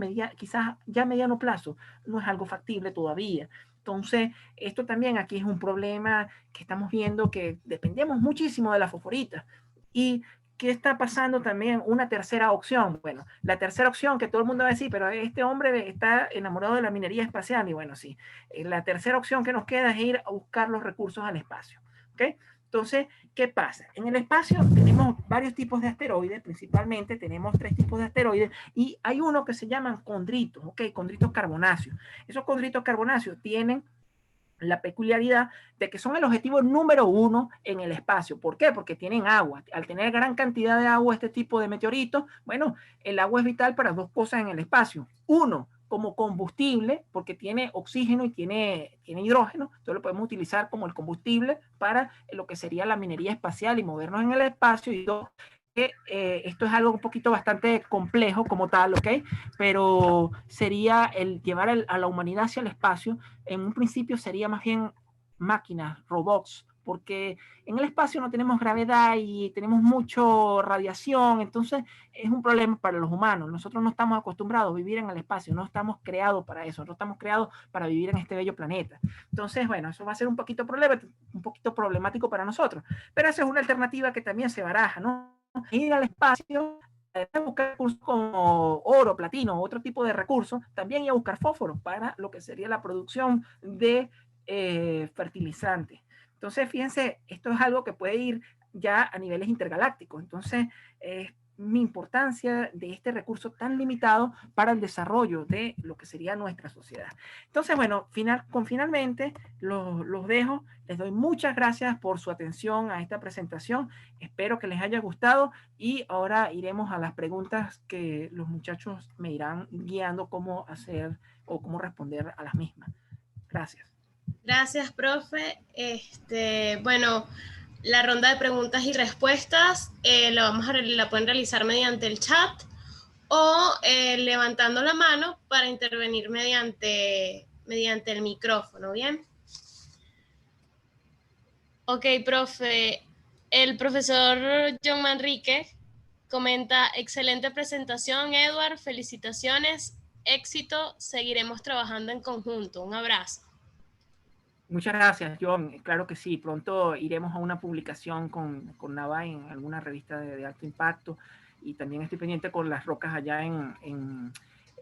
ya a mediano plazo no es algo factible todavía. Entonces, esto también aquí es un problema que estamos viendo, que dependemos muchísimo de la fosforita. Y ¿qué está pasando también? Una tercera opción. Bueno, la tercera opción que todo el mundo va a decir, pero este hombre está enamorado de la minería espacial. Y bueno, sí, la tercera opción que nos queda es ir a buscar los recursos al espacio. ¿Ok? Entonces, ¿qué pasa? En el espacio tenemos varios tipos de asteroides, principalmente tenemos 3 tipos de asteroides y hay uno que se llaman condritos, ¿ok? Condritos carbonáceos. Esos condritos carbonáceos tienen la peculiaridad de que son el objetivo número 1 en el espacio. ¿Por qué? Porque tienen agua. Al tener gran cantidad de agua, este tipo de meteoritos, bueno, el agua es vital para 2 cosas en el espacio. Uno, como combustible, porque tiene oxígeno y tiene hidrógeno, entonces lo podemos utilizar como el combustible para lo que sería la minería espacial y movernos en el espacio. Y dos, esto es algo un poquito bastante complejo como tal, ¿ok? Pero sería el llevar a la humanidad hacia el espacio. En un principio sería más bien máquinas, robots, porque en el espacio no tenemos gravedad y tenemos mucho radiación, entonces es un problema para los humanos. Nosotros no estamos acostumbrados a vivir en el espacio, no estamos creados para eso, no estamos creados para vivir en este bello planeta. Entonces, bueno, eso va a ser un poquito problemático para nosotros, pero esa es una alternativa que también se baraja, ¿no? Ir al espacio, buscar recursos como oro, platino, otro tipo de recursos, también ir a buscar fósforo para lo que sería la producción de fertilizantes. Entonces, fíjense, esto es algo que puede ir ya a niveles intergalácticos. Entonces, mi importancia de este recurso tan limitado para el desarrollo de lo que sería nuestra sociedad. Entonces, bueno, finalmente los dejo. Les doy muchas gracias por su atención a esta presentación. Espero que les haya gustado y ahora iremos a las preguntas que los muchachos me irán guiando cómo hacer o cómo responder a las mismas. Gracias. Gracias, profe. Bueno, la ronda de preguntas y respuestas la pueden realizar mediante el chat o levantando la mano para intervenir mediante el micrófono, ¿bien? Ok, profe. El profesor John Manrique comenta, excelente presentación, Edward, felicitaciones, éxito, seguiremos trabajando en conjunto. Un abrazo. Muchas gracias, John. Claro que sí, pronto iremos a una publicación con Nava en alguna revista de alto impacto, y también estoy pendiente con las rocas allá en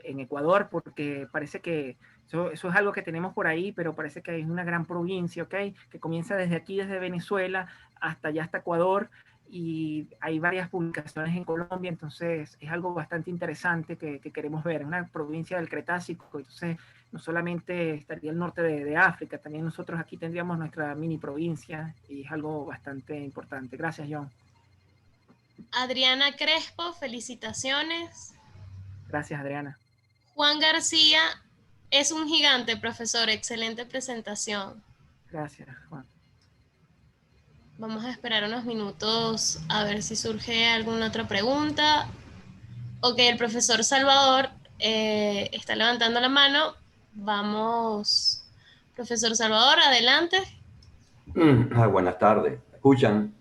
Ecuador, porque parece que eso es algo que tenemos por ahí, pero parece que es una gran provincia, ¿ok? Que comienza desde aquí, desde Venezuela, hasta allá, hasta Ecuador, y hay varias publicaciones en Colombia, entonces es algo bastante interesante que queremos ver. Una provincia del Cretácico, entonces no solamente estaría el norte de África, también nosotros aquí tendríamos nuestra mini provincia, y es algo bastante importante. Gracias, John. Adriana Crespo, felicitaciones. Gracias, Adriana. Juan García, es un gigante, profesor, excelente presentación. Gracias, Juan. Vamos a esperar unos minutos a ver si surge alguna otra pregunta. Ok, el profesor Salvador está levantando la mano. Vamos, profesor Salvador, adelante. Buenas tardes. ¿Me escuchan?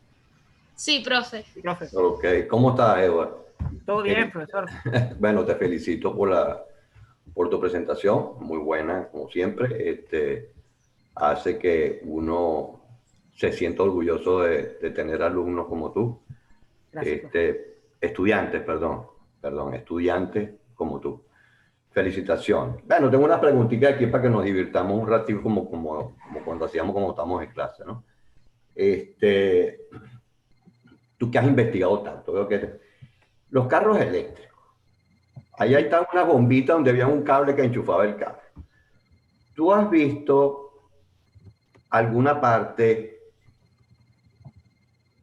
Sí, profe. Sí, profe. Ok. ¿Cómo estás, Edward? Todo bien, profesor. Bueno, te felicito por tu presentación. Muy buena, como siempre. Hace que uno se sienta orgulloso de tener alumnos como tú. Gracias. Estudiantes, estudiantes como tú. Felicitaciones. Bueno, tengo una preguntita aquí para que nos divirtamos un ratito como cuando estamos en clase, ¿no? Tú que has investigado tanto, veo que los carros eléctricos, allá están unas bombitas donde había un cable que enchufaba el carro. ¿Tú has visto alguna parte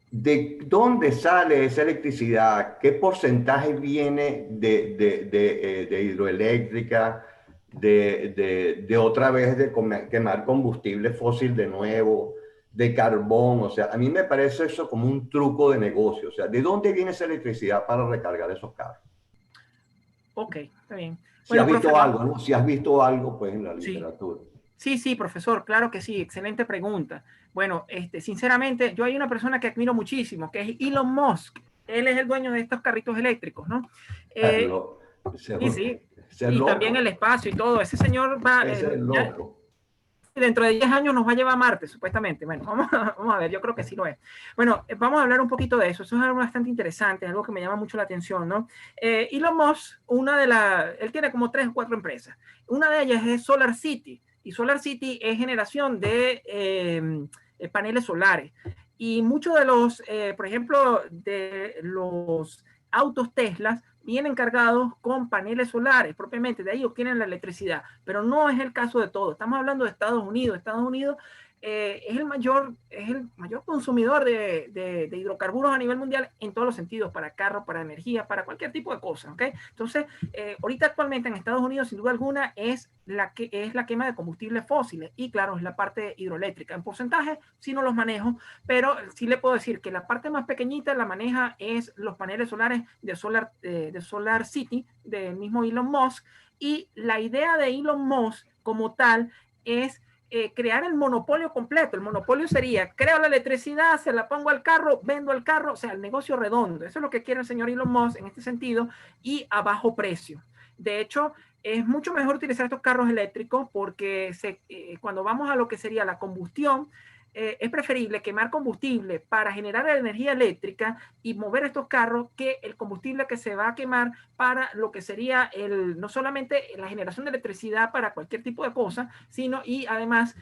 de dónde sale esa electricidad? ¿Qué porcentaje viene de hidroeléctrica, de otra vez de quemar combustible fósil de nuevo, de carbón? O sea, a mí me parece eso como un truco de negocio. O sea, ¿de dónde viene esa electricidad para recargar esos carros? Ok, está bien. Si has visto profe, algo, ¿no? Si has visto algo, pues en la sí. literatura. Sí, profesor, claro que sí, excelente pregunta. Bueno, sinceramente, yo hay una persona que admiro muchísimo, que es Elon Musk. Él es el dueño de estos carritos eléctricos, ¿no? Sí. Y también el espacio y todo. Ese señor va... Ese es loco. Dentro de 10 años nos va a llevar a Marte, supuestamente. Bueno, vamos a ver, yo creo que sí lo es. Bueno, vamos a hablar un poquito de eso. Eso es algo bastante interesante, algo que me llama mucho la atención, ¿no? Elon Musk, él tiene como 3 o 4 empresas. Una de ellas es Solar City, y Solar City es generación de paneles solares. Y muchos de los, por ejemplo, de los autos Tesla vienen cargados con paneles solares, propiamente, de ahí obtienen la electricidad, pero no es el caso de todo. Estamos hablando de Estados Unidos. Estados Unidos es el mayor consumidor de hidrocarburos a nivel mundial en todos los sentidos, para carros, para energía, para cualquier tipo de cosa, ¿ok? Entonces, ahorita actualmente en Estados Unidos, sin duda alguna, es la quema de combustibles fósiles, y claro, es la parte hidroeléctrica. En porcentaje, sí no los manejo, pero sí le puedo decir que la parte más pequeñita la maneja es los paneles solares de Solar City, del mismo Elon Musk, y la idea de Elon Musk como tal es crear el monopolio completo. El monopolio sería: creo la electricidad, se la pongo al carro, vendo el carro, o sea, el negocio redondo. Eso es lo que quiere el señor Elon Musk en este sentido, y a bajo precio. De hecho, es mucho mejor utilizar estos carros eléctricos porque cuando vamos a lo que sería la combustión, es preferible quemar combustible para generar energía eléctrica y mover estos carros, que el combustible que se va a quemar para lo que sería no solamente la generación de electricidad para cualquier tipo de cosa, sino y además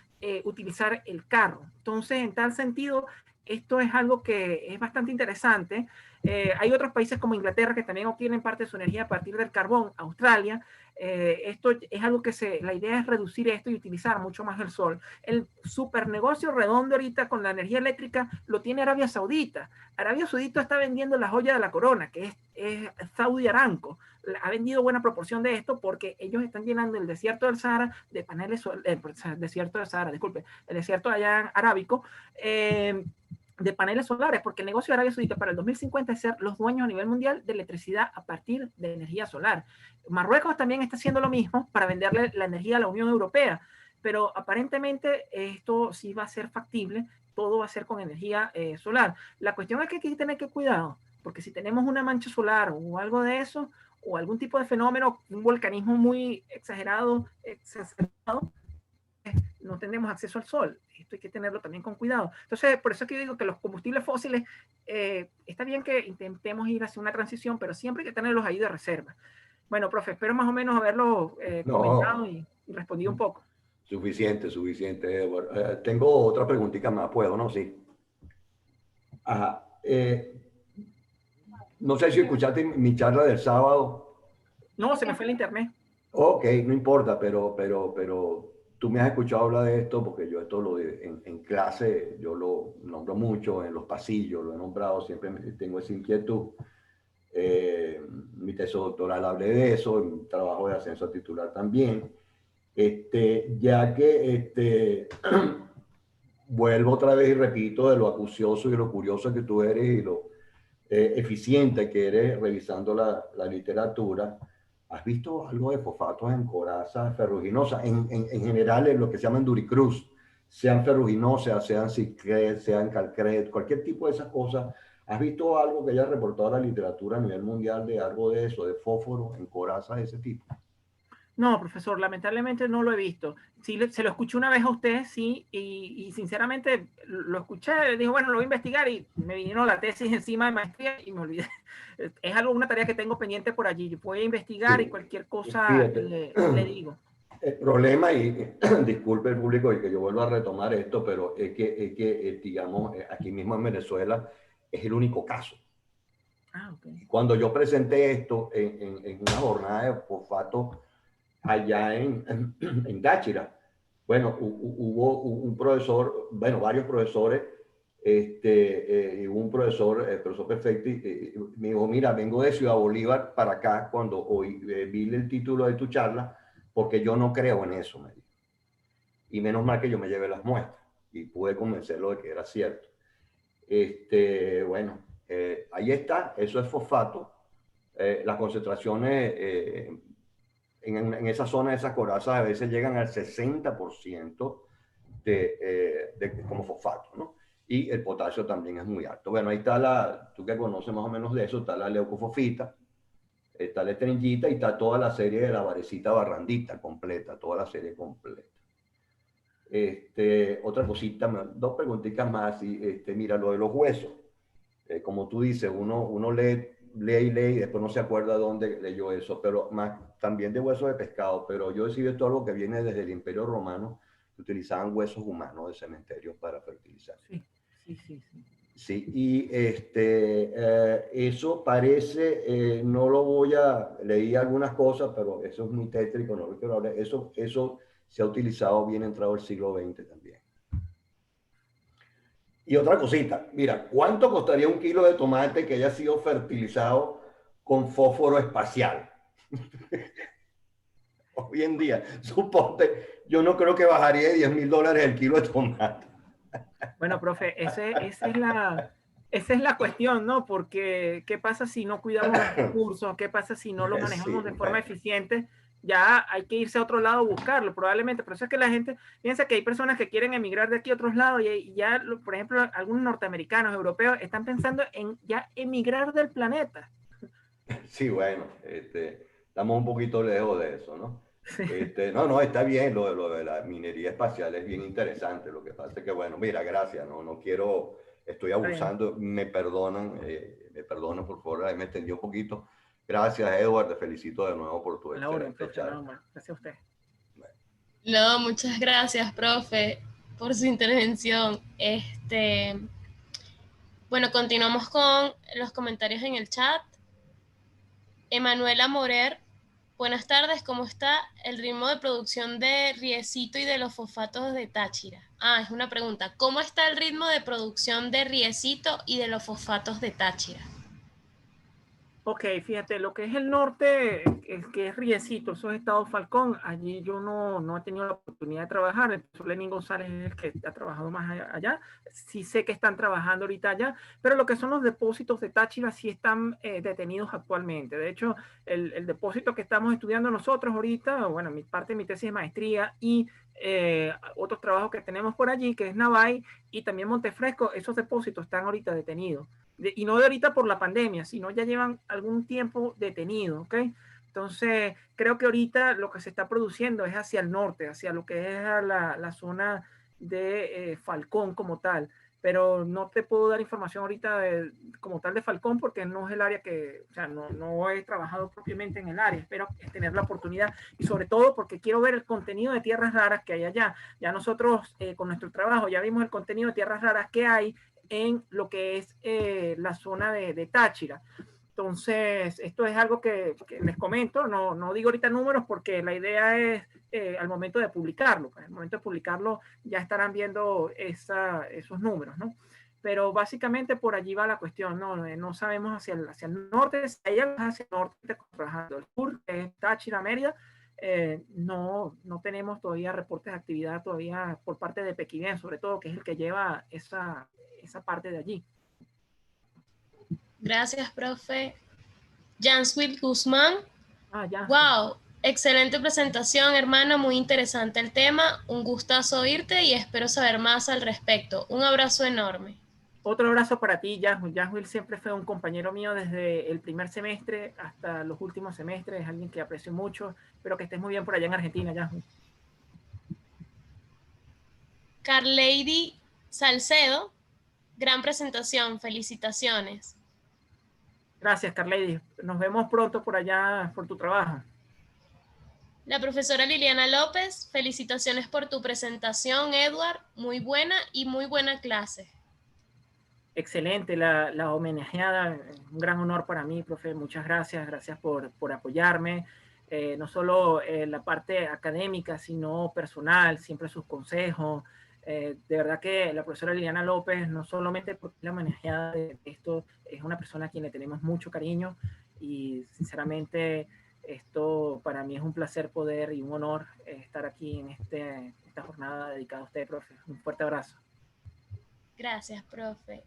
utilizar el carro. Entonces, en tal sentido, esto es algo que es bastante interesante. Hay otros países como Inglaterra que también obtienen parte de su energía a partir del carbón, Australia. Esto es algo que la idea es reducir esto y utilizar mucho más el sol. El super negocio redondo ahorita con la energía eléctrica lo tiene Arabia Saudita. Arabia Saudita está vendiendo la joya de la corona, que es Saudi Aramco. Ha vendido buena proporción de esto porque ellos están llenando el desierto del Sahara de paneles solares, el desierto del Sahara, disculpe, el desierto allá arábico, de paneles solares, porque el negocio de Arabia Saudita para el 2050 es ser los dueños a nivel mundial de electricidad a partir de energía solar. Marruecos también está haciendo lo mismo para venderle la energía a la Unión Europea, pero aparentemente esto sí va a ser factible, todo va a ser con energía solar. La cuestión es que hay que tener que cuidado, porque si tenemos una mancha solar o algo de eso, o algún tipo de fenómeno, un volcanismo muy exagerado, exacerbado, no tenemos acceso al sol. Esto hay que tenerlo también con cuidado. Entonces, por eso es que yo digo que los combustibles fósiles, está bien que intentemos ir hacia una transición, pero siempre hay que tenerlos ahí de reserva. Bueno, profe, espero más o menos haberlo comentado No, y respondido un poco. suficiente, suficiente, Edward. Tengo otra preguntita más, ¿puedo, no? Sí. Ajá. No sé si escuchaste mi charla del sábado. No, se me fue el internet. Ok, no importa, pero tú me has escuchado hablar de esto porque yo esto en clase, yo lo nombro mucho, en los pasillos lo he nombrado, siempre tengo esa inquietud. Mi tesis doctoral hablé de eso, en mi trabajo de ascenso a titular también. Ya que vuelvo otra vez y repito de lo acucioso y lo curioso que tú eres y lo eficiente que eres revisando la literatura. ¿Has visto algo de fosfatos en corazas ferruginosas? En general, en lo que se llaman duricruz, sean ferruginosas, sean cicret, sean calcret, cualquier tipo de esas cosas. ¿Has visto algo que haya reportado la literatura a nivel mundial de algo de eso, de fósforo en corazas de ese tipo? No, profesor, lamentablemente no lo he visto. Sí, se lo escuché una vez a usted, sí, y sinceramente lo escuché, dijo, bueno, lo voy a investigar y me vinieron la tesis encima de maestría y me olvidé. Es algo, una tarea que tengo pendiente por allí. Voy a investigar y Sí, cualquier cosa fíjate. le digo. El problema, y disculpe el público y que yo vuelva a retomar esto, pero es que digamos, aquí mismo en Venezuela es el único caso. Ah, ok. Cuando yo presenté esto en una jornada de fosfato allá en Táchira, bueno, hubo un profesor, bueno, varios profesores, un profesor, el profesor Perfecti, me dijo, mira, vengo de Ciudad Bolívar para acá cuando hoy vi el título de tu charla, porque yo no creo en eso, me dijo. Y menos mal que yo me llevé las muestras y pude convencerlo de que era cierto. Bueno, ahí está, eso es fosfato. Las concentraciones en esa zona de esas corazas a veces llegan al 60% como fosfato, ¿no? Y el potasio también es muy alto. Bueno, ahí está tú que conoces más o menos de eso, está la leucofosfita, está la estringita y está toda la serie de la varecita barrandita completa, toda la serie completa. Otra cosita, dos preguntitas más. Mira, lo de los huesos. Como tú dices, uno lee y lee y después no se acuerda dónde leyó eso, pero más también de huesos de pescado. Pero yo he visto algo que viene desde el Imperio Romano, que utilizaban huesos humanos de cementerios para fertilizar. Sí, sí, sí, sí. Sí, y eso parece, no lo voy a, leí algunas cosas, pero eso es muy tétrico, no lo quiero hablar. Eso se ha utilizado bien entrado el siglo XX también. Y otra cosita, mira, ¿cuánto costaría un kilo de tomate que haya sido fertilizado con fósforo espacial? Hoy en día, suponte, yo no creo que bajaría de $10,000 el kilo de tomate. Bueno, profe, esa es la cuestión, ¿no? Porque, ¿qué pasa si no cuidamos los recursos? ¿Qué pasa si no lo manejamos Sí, de forma bueno. eficiente? Ya hay que irse a otro lado a buscarlo, probablemente. Por eso es que la gente piensa que hay personas que quieren emigrar de aquí a otros lados y ya, por ejemplo, algunos norteamericanos, europeos, están pensando en ya emigrar del planeta. Sí, bueno, estamos un poquito lejos de eso, ¿no? Sí. No, está bien, lo de la minería espacial es bien interesante. Lo que pasa es que, bueno, mira, gracias, no quiero, estoy Está bien. abusando, me perdonan, por favor, me extendí un poquito. Gracias, Edward, te felicito de nuevo por tu A la orden, excelente profe. No, charla. bueno, gracias a usted. No, muchas gracias, profe, por su intervención. Bueno, continuamos con los comentarios en el chat. Emanuela Morer, buenas tardes, ¿cómo está el ritmo de producción de Riecito y de los fosfatos de Táchira? Ah, es una pregunta. ¿Cómo está el ritmo de producción de Riecito y de los fosfatos de Táchira? Ok, fíjate, lo que es el norte, el que es Riecito, esos estados Falcón, allí yo no he tenido la oportunidad de trabajar. El profesor Lenín González es el que ha trabajado más allá. Sí sé que están trabajando ahorita allá, pero lo que son los depósitos de Táchira sí están detenidos actualmente. De hecho, el depósito que estamos estudiando nosotros ahorita, bueno, parte de mi tesis de maestría y otros trabajos que tenemos por allí, que es Navay y también Montefresco, esos depósitos están ahorita detenidos. Y no de ahorita por la pandemia, sino ya llevan algún tiempo detenido, ¿ok? Entonces, creo que ahorita lo que se está produciendo es hacia el norte, hacia lo que es la zona de Falcón como tal, pero no te puedo dar información ahorita como tal de Falcón porque no es el área que, o sea, no he trabajado propiamente en el área, espero tener la oportunidad y sobre todo porque quiero ver el contenido de tierras raras que hay allá. Ya nosotros con nuestro trabajo ya vimos el contenido de tierras raras que hay en lo que es la zona de Táchira. Entonces, esto es algo que les comento, no digo ahorita números porque la idea es al momento de publicarlo, pues, al momento de publicarlo ya estarán viendo esos números, ¿no? Pero básicamente por allí va la cuestión, no sabemos hacia el norte, si hay algo hacia el norte, trabajando el sur, que es Táchira, Mérida, no tenemos todavía reportes de actividad todavía por parte de Pequimén, sobre todo, que es el que lleva esa parte de allí. Gracias, profe. Janswil Guzmán. Ya. Wow, excelente presentación, hermano, muy interesante el tema. Un gustazo oírte y espero saber más al respecto. Un abrazo enorme. Otro abrazo para ti, Yaswil. Yaswil siempre fue un compañero mío desde el primer semestre hasta los últimos semestres. Es alguien que aprecio mucho. Espero que estés muy bien por allá en Argentina, Yaswil. Carlady Salcedo, gran presentación, felicitaciones. Gracias, Carlady. Nos vemos pronto por allá, por tu trabajo. La profesora Liliana López, felicitaciones por tu presentación, Edward. Muy buena y muy buena clase. Excelente, la homenajeada, un gran honor para mí, profe. Muchas gracias, gracias por apoyarme. No solo la parte académica, sino personal, siempre sus consejos. De verdad que la profesora Liliana López, no solamente porque la homenajeada de esto, es una persona a quien le tenemos mucho cariño y sinceramente esto para mí es un placer poder y un honor estar aquí en esta jornada dedicada a usted, profe. Un fuerte abrazo. Gracias, profe.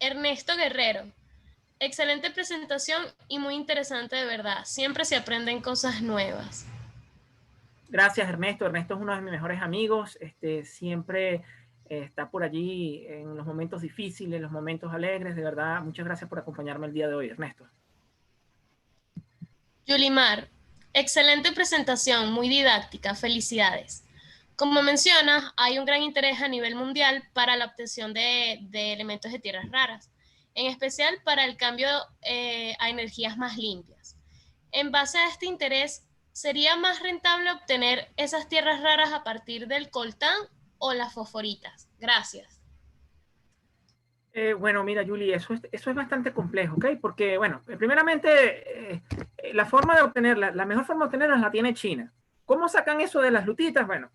Ernesto Guerrero, excelente presentación y muy interesante de verdad. Siempre se aprenden cosas nuevas. Gracias, Ernesto. Ernesto es uno de mis mejores amigos. Siempre está por allí en los momentos difíciles, los momentos alegres. De verdad, muchas gracias por acompañarme el día de hoy, Ernesto. Yulimar, excelente presentación, muy didáctica. Felicidades. Como mencionas, hay un gran interés a nivel mundial para la obtención de elementos de tierras raras, en especial para el cambio a energías más limpias. En base a este interés, ¿sería más rentable obtener esas tierras raras a partir del coltán o las fosforitas? Gracias. Bueno, mira, Julie, eso es bastante complejo, ¿ok? Porque, bueno, primeramente, la forma de obtenerla, la mejor forma de obtenerlas la tiene China. ¿Cómo sacan eso de las lutitas? Bueno,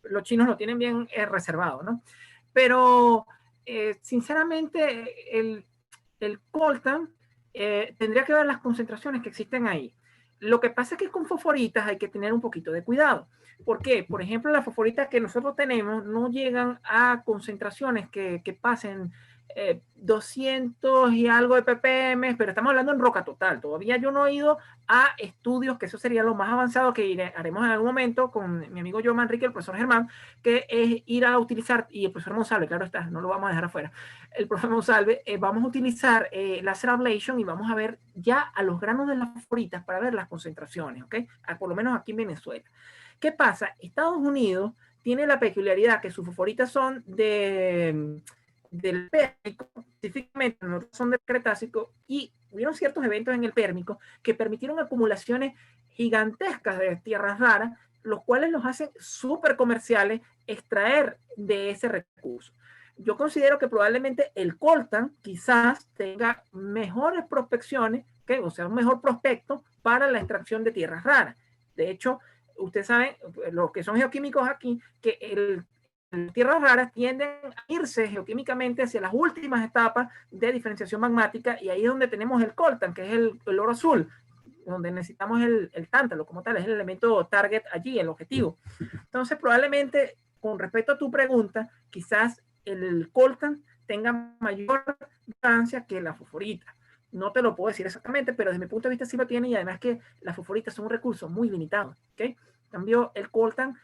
los chinos lo tienen bien reservado, ¿no? Pero, sinceramente, el coltan tendría que ver las concentraciones que existen ahí. Lo que pasa es que con fosforitas hay que tener un poquito de cuidado. ¿Por qué? Por ejemplo, las fosforitas que nosotros tenemos no llegan a concentraciones que pasen 200 y algo de ppm, pero estamos hablando en roca total. Todavía yo no he ido a estudios, que eso sería lo más avanzado que haremos en algún momento con mi amigo Joe Manrique, el profesor Germán, que es ir a utilizar, y el profesor Monsalve, claro está, no lo vamos a dejar afuera, el profesor Monsalve, vamos a utilizar láser ablation y vamos a ver ya a los granos de las fosforitas para ver las concentraciones, ¿ok? Por lo menos aquí en Venezuela. ¿Qué pasa? Estados Unidos tiene la peculiaridad que sus fosforitas son del Pérmico, específicamente no son del Cretácico, y hubieron ciertos eventos en el Pérmico que permitieron acumulaciones gigantescas de tierras raras, los cuales los hacen súper comerciales extraer de ese recurso. Yo considero que probablemente el coltan quizás tenga mejores prospecciones, ¿okay? O sea, un mejor prospecto para la extracción de tierras raras. De hecho, ustedes saben, los que son geoquímicos aquí, que las tierras raras tienden a irse geoquímicamente hacia las últimas etapas de diferenciación magmática, y ahí es donde tenemos el coltan, que es el oro azul, donde necesitamos el tántalo como tal, es el elemento target allí, el objetivo. Entonces, probablemente, con respecto a tu pregunta, quizás el coltan tenga mayor importancia que la fosforita. No te lo puedo decir exactamente, pero desde mi punto de vista sí lo tiene, y además que las fosforitas son un recurso muy limitado. ¿Okay? En cambio, el coltan,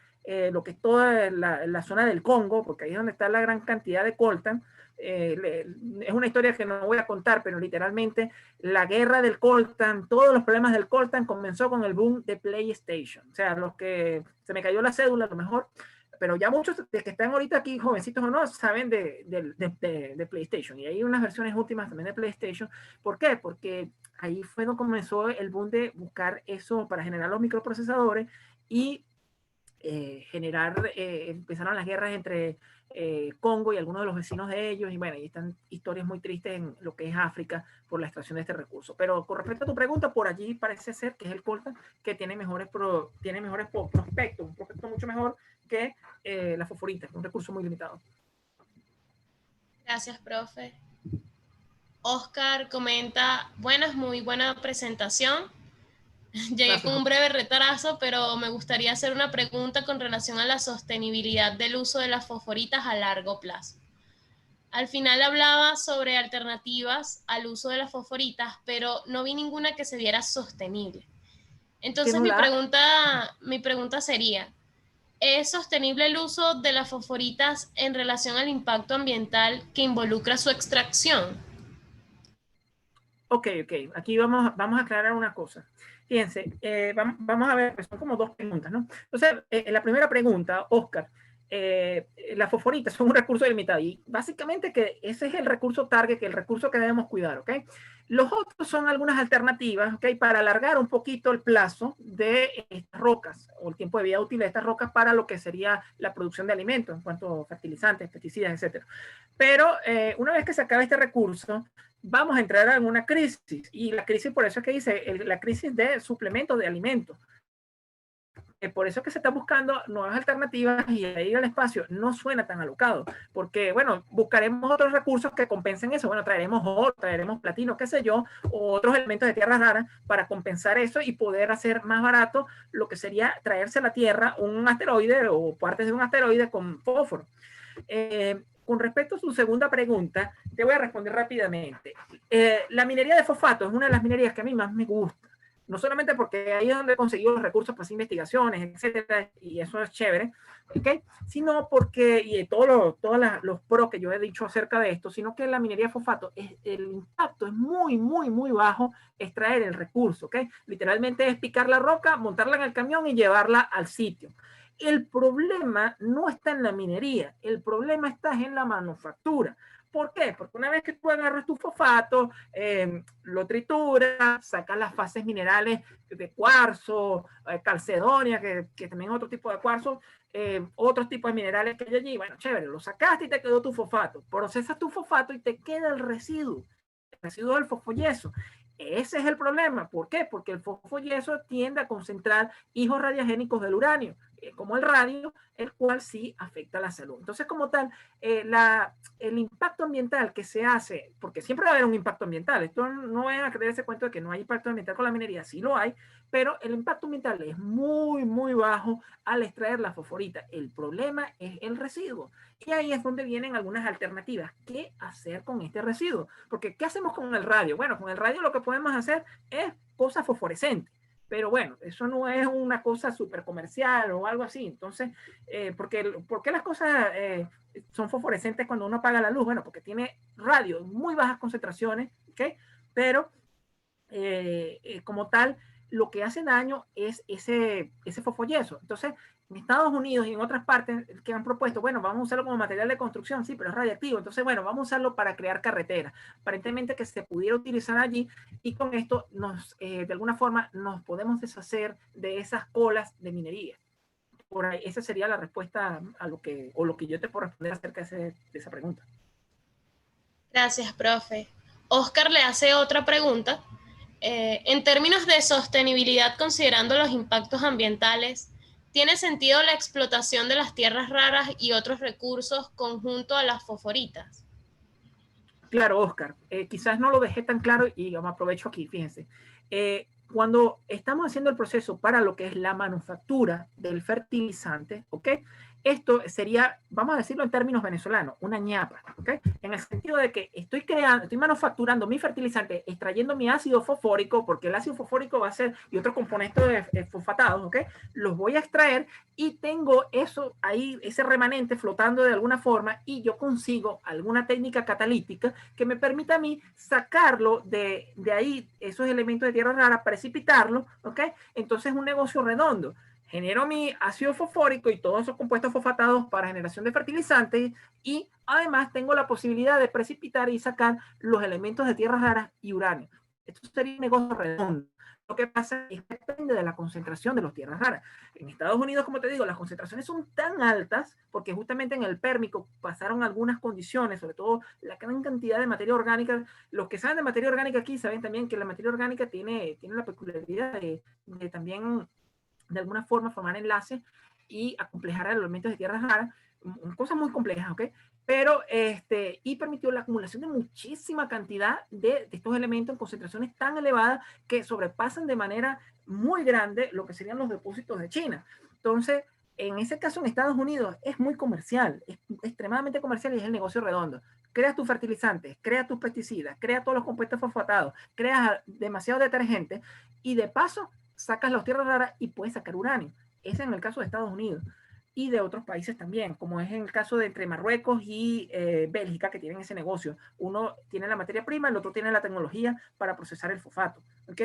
lo que es toda la zona del Congo, porque ahí es donde está la gran cantidad de coltan, es una historia que no voy a contar, pero literalmente la guerra del coltan, todos los problemas del coltan comenzó con el boom de PlayStation. O sea, los que se me cayó la cédula, a lo mejor, pero ya muchos de que están ahorita aquí, jovencitos o no, saben de PlayStation. Y hay unas versiones últimas también de PlayStation. ¿Por qué? Porque ahí fue donde comenzó el boom de buscar eso para generar los microprocesadores y empezaron las guerras entre Congo y algunos de los vecinos de ellos, y bueno, ahí están historias muy tristes en lo que es África por la extracción de este recurso. Pero con respecto a tu pregunta, por allí parece ser que es el coltan que tiene mejores prospectos, un prospecto mucho mejor que la fosforita, un recurso muy limitado. Gracias, profe. Oscar comenta, bueno, es muy buena presentación. Llegué Gracias, con un breve retraso, pero me gustaría hacer una pregunta con relación a la sostenibilidad del uso de las fosforitas a largo plazo. Al final hablaba sobre alternativas al uso de las fosforitas, pero no vi ninguna que se viera sostenible. Entonces mi pregunta sería, ¿es sostenible el uso de las fosforitas en relación al impacto ambiental que involucra su extracción? Ok. Aquí vamos a aclarar una cosa. Fíjense, vamos a ver, son como dos preguntas, ¿no? Entonces, la primera pregunta, Oscar, las fosforitas son un recurso limitado, y básicamente que ese es el recurso target, que el recurso que debemos cuidar, ¿ok? Los otros son algunas alternativas, ¿ok? Para alargar un poquito el plazo de estas rocas, o el tiempo de vida útil de estas rocas para lo que sería la producción de alimentos, en cuanto a fertilizantes, pesticidas, etcétera. Pero una vez que se acabe este recurso, vamos a entrar en una crisis, y la crisis, por eso es que dice la crisis de suplementos de alimentos. Por eso es que se está buscando nuevas alternativas, y ahí el espacio no suena tan alocado, porque, bueno, buscaremos otros recursos que compensen eso. Bueno, traeremos oro, traeremos platino, qué sé yo, o otros elementos de tierras raras para compensar eso y poder hacer más barato lo que sería traerse a la Tierra un asteroide o partes de un asteroide con fósforo. Con respecto a su segunda pregunta, te voy a responder rápidamente. La minería de fosfato es una de las minerías que a mí más me gusta. No solamente porque ahí es donde he conseguido los recursos para hacer investigaciones, etcétera, y eso es chévere, ¿okay? Sino porque, y todos los pros que yo he dicho acerca de esto, sino que la minería de fosfato, el impacto es muy, muy, muy bajo extraer el recurso, ¿ok? Literalmente es picar la roca, montarla en el camión y llevarla al sitio. El problema no está en la minería, el problema está en la manufactura. ¿Por qué? Porque una vez que tú agarras tu fosfato, lo trituras, sacas las fases minerales de cuarzo, calcedonia, que también es otro tipo de cuarzo, otros tipos de minerales que hay allí. Bueno, chévere, lo sacaste y te quedó tu fosfato. Procesas tu fosfato y te queda el residuo del fosfoyeso. Ese es el problema. ¿Por qué? Porque el fosfoyeso tiende a concentrar hijos radiogénicos del uranio, como el radio, el cual sí afecta a la salud. Entonces, como tal, el impacto ambiental que se hace, porque siempre va a haber un impacto ambiental, esto no vayan a creer ese cuento de que no hay impacto ambiental con la minería, sí lo hay, pero el impacto ambiental es muy, muy bajo al extraer la fosforita. El problema es el residuo. Y ahí es donde vienen algunas alternativas. ¿Qué hacer con este residuo? Porque, ¿qué hacemos con el radio? Bueno, con el radio lo que podemos hacer es cosas fosforescentes. Pero bueno, eso no es una cosa súper comercial o algo así. Entonces, ¿por qué las cosas son fosforescentes cuando uno apaga la luz? Bueno, porque tiene radio, muy bajas concentraciones, ¿ok? Pero como tal, lo que hace daño es ese fosfoyeso. Entonces, en Estados Unidos y en otras partes que han propuesto, bueno, vamos a usarlo como material de construcción, sí, pero es radiactivo. Entonces, bueno, vamos a usarlo para crear carreteras. Aparentemente que se pudiera utilizar allí, y con esto de alguna forma nos podemos deshacer de esas colas de minería. Por ahí, esa sería la respuesta a lo que yo te puedo responder acerca de esa pregunta. Gracias, profe. Oscar le hace otra pregunta. En términos de sostenibilidad, considerando los impactos ambientales, ¿Tiene sentido la explotación de las tierras raras y otros recursos conjunto a las fosforitas? Claro, Oscar. Quizás no lo dejé tan claro y yo me aprovecho aquí, fíjense. Cuando estamos haciendo el proceso para lo que es la manufactura del fertilizante, ¿ok? Esto sería, vamos a decirlo en términos venezolanos, una ñapa, ¿ok? En el sentido de que estoy manufacturando mi fertilizante, extrayendo mi ácido fosfórico, porque el ácido fosfórico va a ser, y otros componentes fosfatados, ¿ok? Los voy a extraer y tengo eso ahí, ese remanente flotando de alguna forma, y yo consigo alguna técnica catalítica que me permita a mí sacarlo de ahí, esos elementos de tierra rara, precipitarlo, ¿ok? Entonces es un negocio redondo. Genero mi ácido fosfórico y todos esos compuestos fosfatados para generación de fertilizantes, y además tengo la posibilidad de precipitar y sacar los elementos de tierras raras y uranio. Esto sería un negocio redondo. Lo que pasa es que depende de la concentración de las tierras raras. En Estados Unidos, como te digo, las concentraciones son tan altas porque justamente en el Pérmico pasaron algunas condiciones, sobre todo la gran cantidad de materia orgánica. Los que saben de materia orgánica aquí saben también que la materia orgánica tiene la peculiaridad de también de alguna forma formar enlaces y acomplejar elementos de tierras raras, cosas muy complejas, ¿ok? Pero, y permitió la acumulación de muchísima cantidad de estos elementos en concentraciones tan elevadas que sobrepasan de manera muy grande lo que serían los depósitos de China. Entonces, en ese caso en Estados Unidos es muy comercial, es extremadamente comercial y es el negocio redondo. Creas tus fertilizantes, creas tus pesticidas, creas todos los compuestos fosfatados, creas demasiado detergente y de paso sacas las tierras raras y puedes sacar uranio. Ese es en el caso de Estados Unidos y de otros países también, como es en el caso de entre Marruecos y Bélgica, que tienen ese negocio. Uno tiene la materia prima, el otro tiene la tecnología para procesar el fosfato, ¿ok?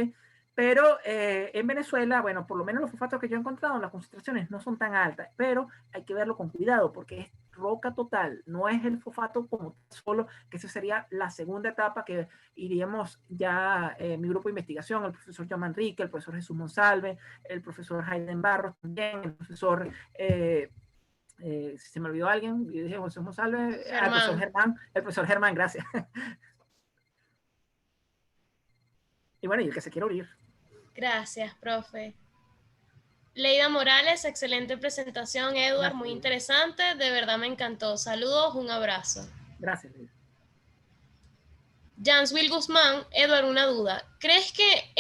Pero en Venezuela, bueno, por lo menos los fosfatos que yo he encontrado, las concentraciones no son tan altas, pero hay que verlo con cuidado porque es roca total, no es el fosfato como solo, que esa sería la segunda etapa que iríamos ya, mi grupo de investigación, el profesor John Manrique, el profesor Jesús Monsalve, el profesor Hayden Barros también, el profesor, si se me olvidó alguien, yo dije Jesús Monsalve, el profesor Germán, gracias. Y bueno, y el que se quiere unir. Gracias, profe. Leida Morales, excelente presentación, Edward, gracias, muy interesante, de verdad me encantó. Saludos, un abrazo. Gracias, Leida. Janswil Guzmán, Edward, una duda. ¿Crees que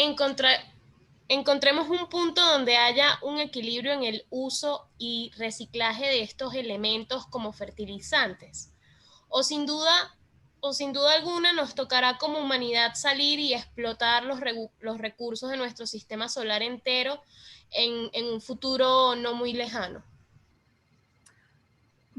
encontremos un punto donde haya un equilibrio en el uso y reciclaje de estos elementos como fertilizantes? O sin duda alguna nos tocará como humanidad salir y explotar los recursos de nuestro sistema solar entero en un futuro no muy lejano.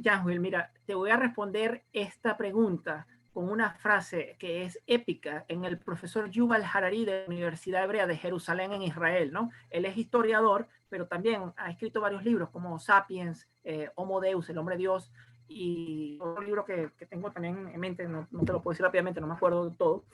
Janswil, mira, te voy a responder esta pregunta con una frase que es épica en el profesor Yuval Harari de la Universidad Hebrea de Jerusalén en Israel, ¿no? Él es historiador, pero también ha escrito varios libros como Sapiens, Homo Deus, el hombre Dios, y otro libro que tengo también en mente, no te lo puedo decir rápidamente, no me acuerdo de todo.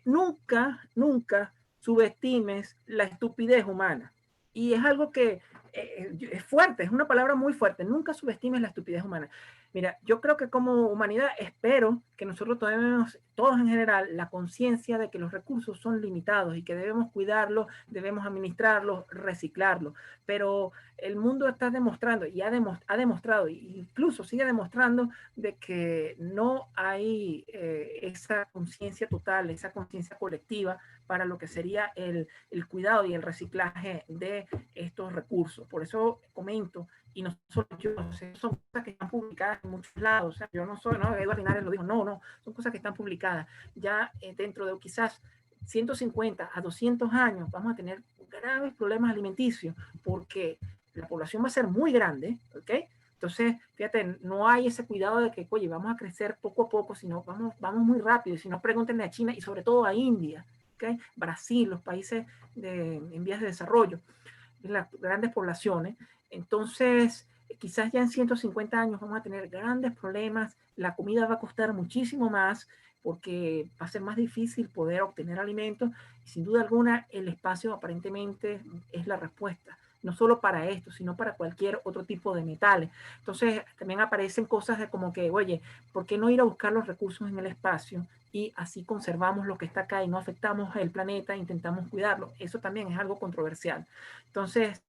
Nunca subestimes la estupidez humana. Y es algo que es fuerte, es una palabra muy fuerte. Nunca subestimes la estupidez humana. Mira, yo creo que como humanidad espero que nosotros tenemos, todos en general, la conciencia de que los recursos son limitados y que debemos cuidarlos, debemos administrarlos, reciclarlos. Pero el mundo está demostrando y ha demostrado, incluso sigue demostrando, de que no hay esa conciencia total, esa conciencia colectiva para lo que sería el cuidado y el reciclaje de estos recursos. Por eso comento, y no solo yo, o sea, son cosas que están publicadas en muchos lados, o sea, yo no soy, no, Eduardo Linares lo dijo, no, son cosas que están publicadas. Ya dentro de quizás 150 a 200 años vamos a tener graves problemas alimenticios porque la población va a ser muy grande, ¿ok? Entonces, fíjate, no hay ese cuidado de que, oye, vamos a crecer poco a poco, sino vamos muy rápido. Si no, pregúntenle a China y sobre todo a India, ¿ok? Brasil, los países en vías de desarrollo, las grandes poblaciones. Entonces, quizás ya en 150 años vamos a tener grandes problemas, la comida va a costar muchísimo más porque va a ser más difícil poder obtener alimentos y sin duda alguna el espacio aparentemente es la respuesta, no solo para esto, sino para cualquier otro tipo de metales. Entonces también aparecen cosas de como que, oye, ¿por qué no ir a buscar los recursos en el espacio y así conservamos lo que está acá y no afectamos el planeta, intentamos cuidarlo? Eso también es algo controversial. Entonces,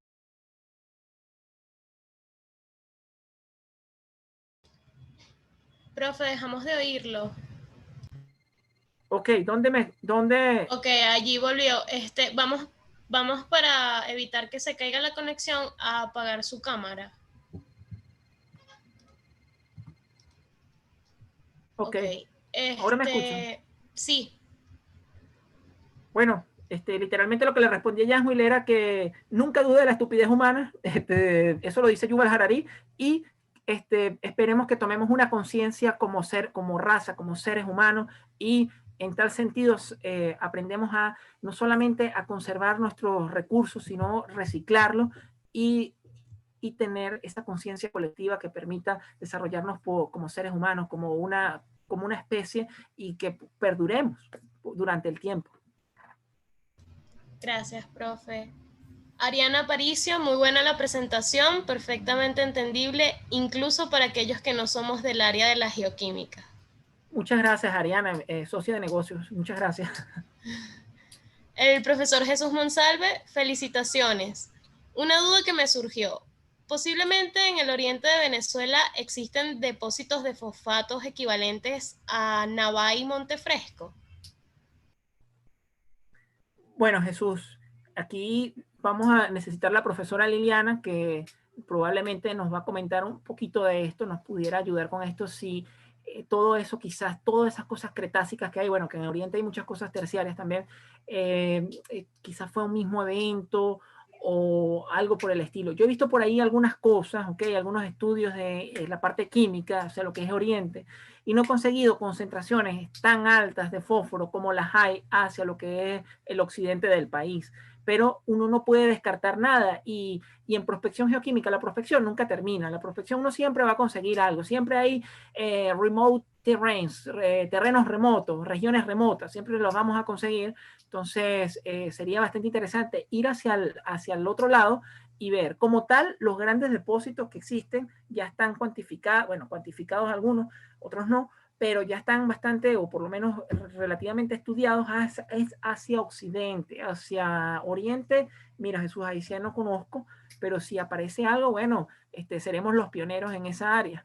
Profe, dejamos de oírlo. Ok, ¿dónde? Ok, allí volvió. Vamos para evitar que se caiga la conexión a apagar su cámara. Ok, Ok, ahora me escuchan. sí, Bueno, literalmente lo que le respondí a Yasmil era que nunca dude de la estupidez humana, eso lo dice Yuval Harari, y esperemos que tomemos una conciencia como ser, como raza, como seres humanos, y en tal sentido aprendemos a no solamente a conservar nuestros recursos, sino reciclarlos y, y tener esa conciencia colectiva que permita desarrollarnos como seres humanos, como una especie y que perduremos durante el tiempo. gracias, profe. Ariana Aparicio, muy buena la presentación, perfectamente entendible, incluso para aquellos que no somos del área de la geoquímica. Muchas gracias, Ariana, socia de negocios. Muchas gracias. El profesor Jesús Monsalve, felicitaciones. Una duda que me surgió. Posiblemente en el oriente de Venezuela existen depósitos de fosfatos equivalentes a Navá y Montefresco. Bueno, Jesús, aquí vamos a necesitar la profesora Liliana, que probablemente nos va a comentar un poquito de esto, nos pudiera ayudar con esto, si todo eso, quizás, todas esas cosas cretácicas que hay, bueno, que en Oriente hay muchas cosas terciarias también, quizás fue un mismo evento o algo por el estilo. Yo he visto por ahí algunas cosas, ¿ok? Algunos estudios de la parte química, o sea, lo que es Oriente, y no he conseguido concentraciones tan altas de fósforo como las hay hacia lo que es el occidente del país. Pero uno no puede descartar nada y en prospección geoquímica la prospección nunca termina. La prospección uno siempre va a conseguir algo. Siempre hay remote terrains, terrenos remotos, regiones remotas, siempre los vamos a conseguir. Entonces sería bastante interesante ir hacia el otro lado y ver. Como tal, los grandes depósitos que existen ya están cuantificados, bueno, cuantificados algunos, otros no, pero ya están bastante, o por lo menos relativamente estudiados hacia Occidente, hacia Oriente. Mira, Jesús, ahí sí no conozco, pero si aparece algo, bueno, seremos los pioneros en esa área.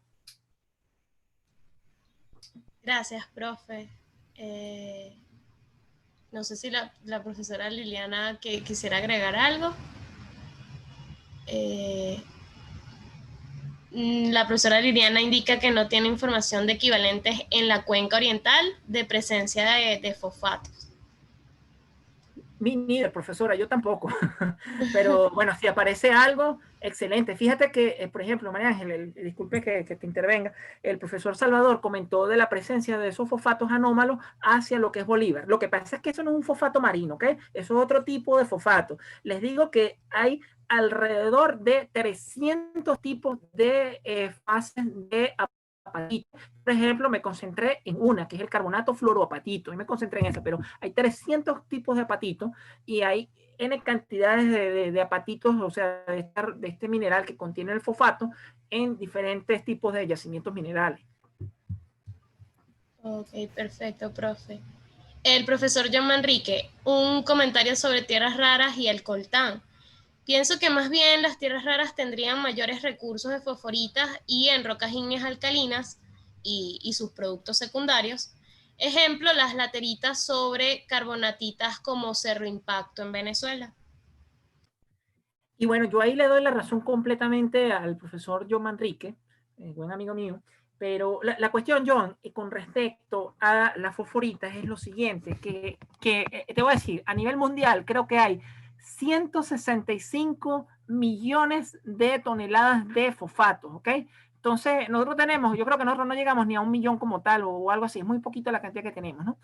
Gracias, profe. No sé si la profesora Liliana que quisiera agregar algo. La profesora Liliana indica que no tiene información de equivalentes en la cuenca oriental de presencia de fosfatos. Ni de profesora, yo tampoco. Pero bueno, si aparece algo, excelente. Fíjate que, por ejemplo, María Ángel, disculpe que te intervenga, el profesor Salvador comentó de la presencia de esos fosfatos anómalos hacia lo que es Bolívar. Lo que pasa es que eso no es un fosfato marino, ¿ok? Eso es otro tipo de fosfato. Les digo que hay alrededor de 300 tipos de fases de apatito. Por ejemplo, me concentré en una, que es el carbonato fluoroapatito, y me concentré en esa, pero hay 300 tipos de apatito y hay N cantidades de apatitos, o sea, de este mineral que contiene el fosfato en diferentes tipos de yacimientos minerales. Ok, perfecto, profe. El profesor John Manrique, un comentario sobre tierras raras y el coltán. Pienso que más bien las tierras raras tendrían mayores recursos de fosforitas y en rocas ígneas alcalinas y sus productos secundarios. Ejemplo, las lateritas sobre carbonatitas como Cerro Impacto en Venezuela. Y bueno, yo ahí le doy la razón completamente al profesor John Manrique, buen amigo mío, pero la cuestión, John, con respecto a las fosforitas es lo siguiente, que te voy a decir, a nivel mundial creo que hay 165 millones de toneladas de fosfatos, ¿ok? Entonces, nosotros tenemos, yo creo que nosotros no llegamos ni a 1 millón como tal o algo así, es muy poquito la cantidad que tenemos, ¿no?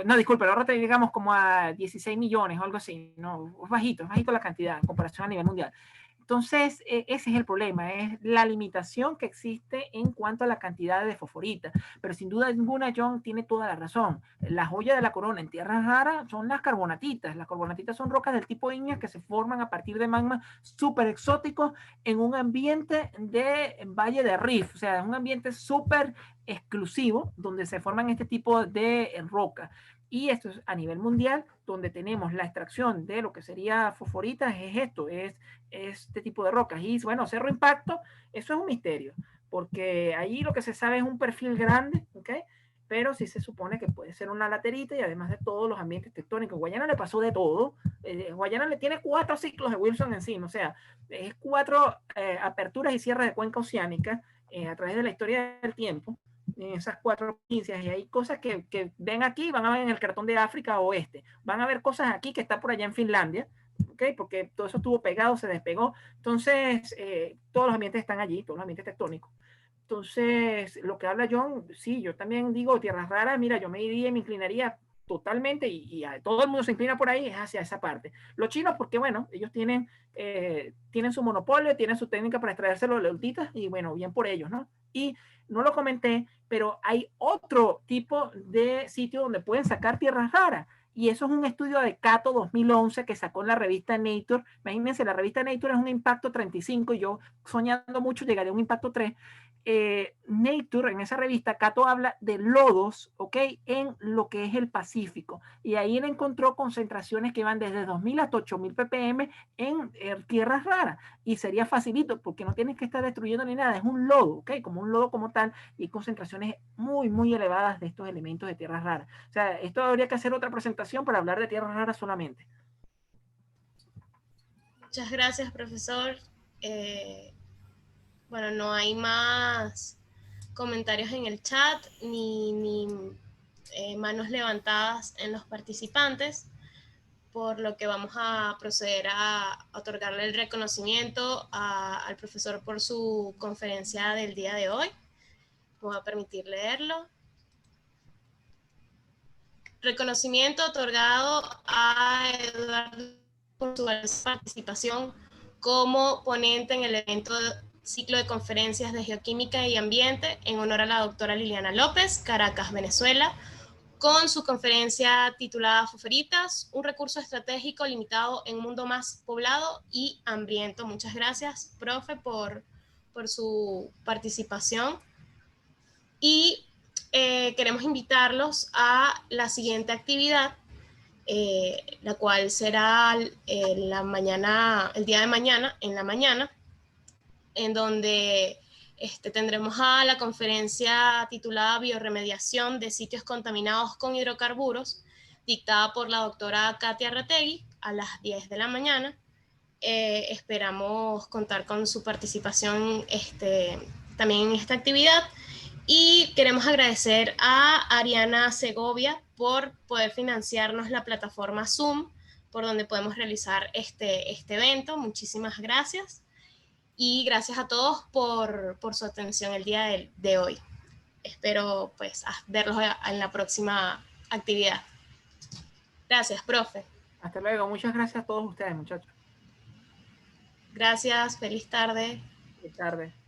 No, disculpe, ahora te llegamos como a 16 millones o algo así, no, es bajito la cantidad en comparación a nivel mundial. Entonces, ese es el problema, es la limitación que existe en cuanto a la cantidad de fosforita. Pero sin duda ninguna, John tiene toda la razón. La joya de la corona en tierras raras son las carbonatitas. Las carbonatitas son rocas del tipo ígnea que se forman a partir de magmas súper exóticos en un ambiente de valle de Rift, o sea, en un ambiente súper exclusivo donde se forman este tipo de roca. Y esto es a nivel mundial, donde tenemos la extracción de lo que sería fosforitas, es esto, es este tipo de rocas. Y bueno, Cerro Impacto, eso es un misterio. porque ahí lo que se sabe es un perfil grande, ¿ok? Pero sí se supone que puede ser una laterita y además de todos los ambientes tectónicos. Guayana le pasó de todo. Guayana le tiene 4 ciclos de Wilson encima, o sea, es 4 aperturas y cierres de cuenca oceánica a través de la historia del tiempo, en esas 4 provincias, y hay cosas que ven aquí, van a ver en el cartón de África Oeste, van a ver cosas aquí que está por allá en Finlandia, ¿okay? Porque todo eso estuvo pegado, se despegó, entonces todos los ambientes están allí, todos los ambientes tectónicos. Entonces, lo que habla John, sí, yo también digo tierras raras, mira, yo me iría, me inclinaría totalmente y todo el mundo se inclina por ahí, es hacia esa parte. Los chinos, porque bueno, ellos tienen su monopolio, tienen su técnica para extraerse los leutitas y bueno, bien por ellos, ¿no? Y no lo comenté, pero hay otro tipo de sitio donde pueden sacar tierras raras. Y eso es un estudio de Cato 2011 que sacó en la revista Nature. Imagínense, la revista Nature es un impacto 35 y yo soñando mucho llegaré a un impacto 3. Nature, en esa revista, Cato habla de lodos, ¿ok? En lo que es el Pacífico. Y ahí él encontró concentraciones que van desde 2000 hasta 8000 ppm en tierras raras. Y sería facilito porque no tienes que estar destruyendo ni nada. Es un lodo, ¿ok? Como un lodo como tal. Y concentraciones muy, muy elevadas de estos elementos de tierras raras. O sea, esto habría que hacer otra presentación para hablar de tierras raras solamente. Muchas gracias, profesor. Bueno, no hay más comentarios en el chat ni manos levantadas en los participantes, por lo que vamos a proceder a otorgarle el reconocimiento al profesor por su conferencia del día de hoy. Me voy a permitir leerlo. Reconocimiento otorgado a Eduardo por su participación como ponente en el evento ciclo de conferencias de geoquímica y ambiente en honor a la doctora Liliana López, Caracas, Venezuela, con su conferencia titulada Fosforitas, un recurso estratégico limitado en un mundo más poblado y hambriento. Muchas gracias, profe, por su participación. Y queremos invitarlos a la siguiente actividad, la cual será el día de mañana, en la mañana, en donde tendremos a la conferencia titulada Biorremediación de sitios contaminados con hidrocarburos, dictada por la doctora Katia Retegui a las 10 de la mañana. Esperamos contar con su participación también en esta actividad. Y queremos agradecer a Ariana Segovia por poder financiarnos la plataforma Zoom, por donde podemos realizar este evento. Muchísimas gracias. Y gracias a todos por su atención el día de hoy. Espero pues verlos en la próxima actividad. Gracias, profe. Hasta luego. Muchas gracias a todos ustedes, muchachos. Gracias. Feliz tarde. Feliz tarde.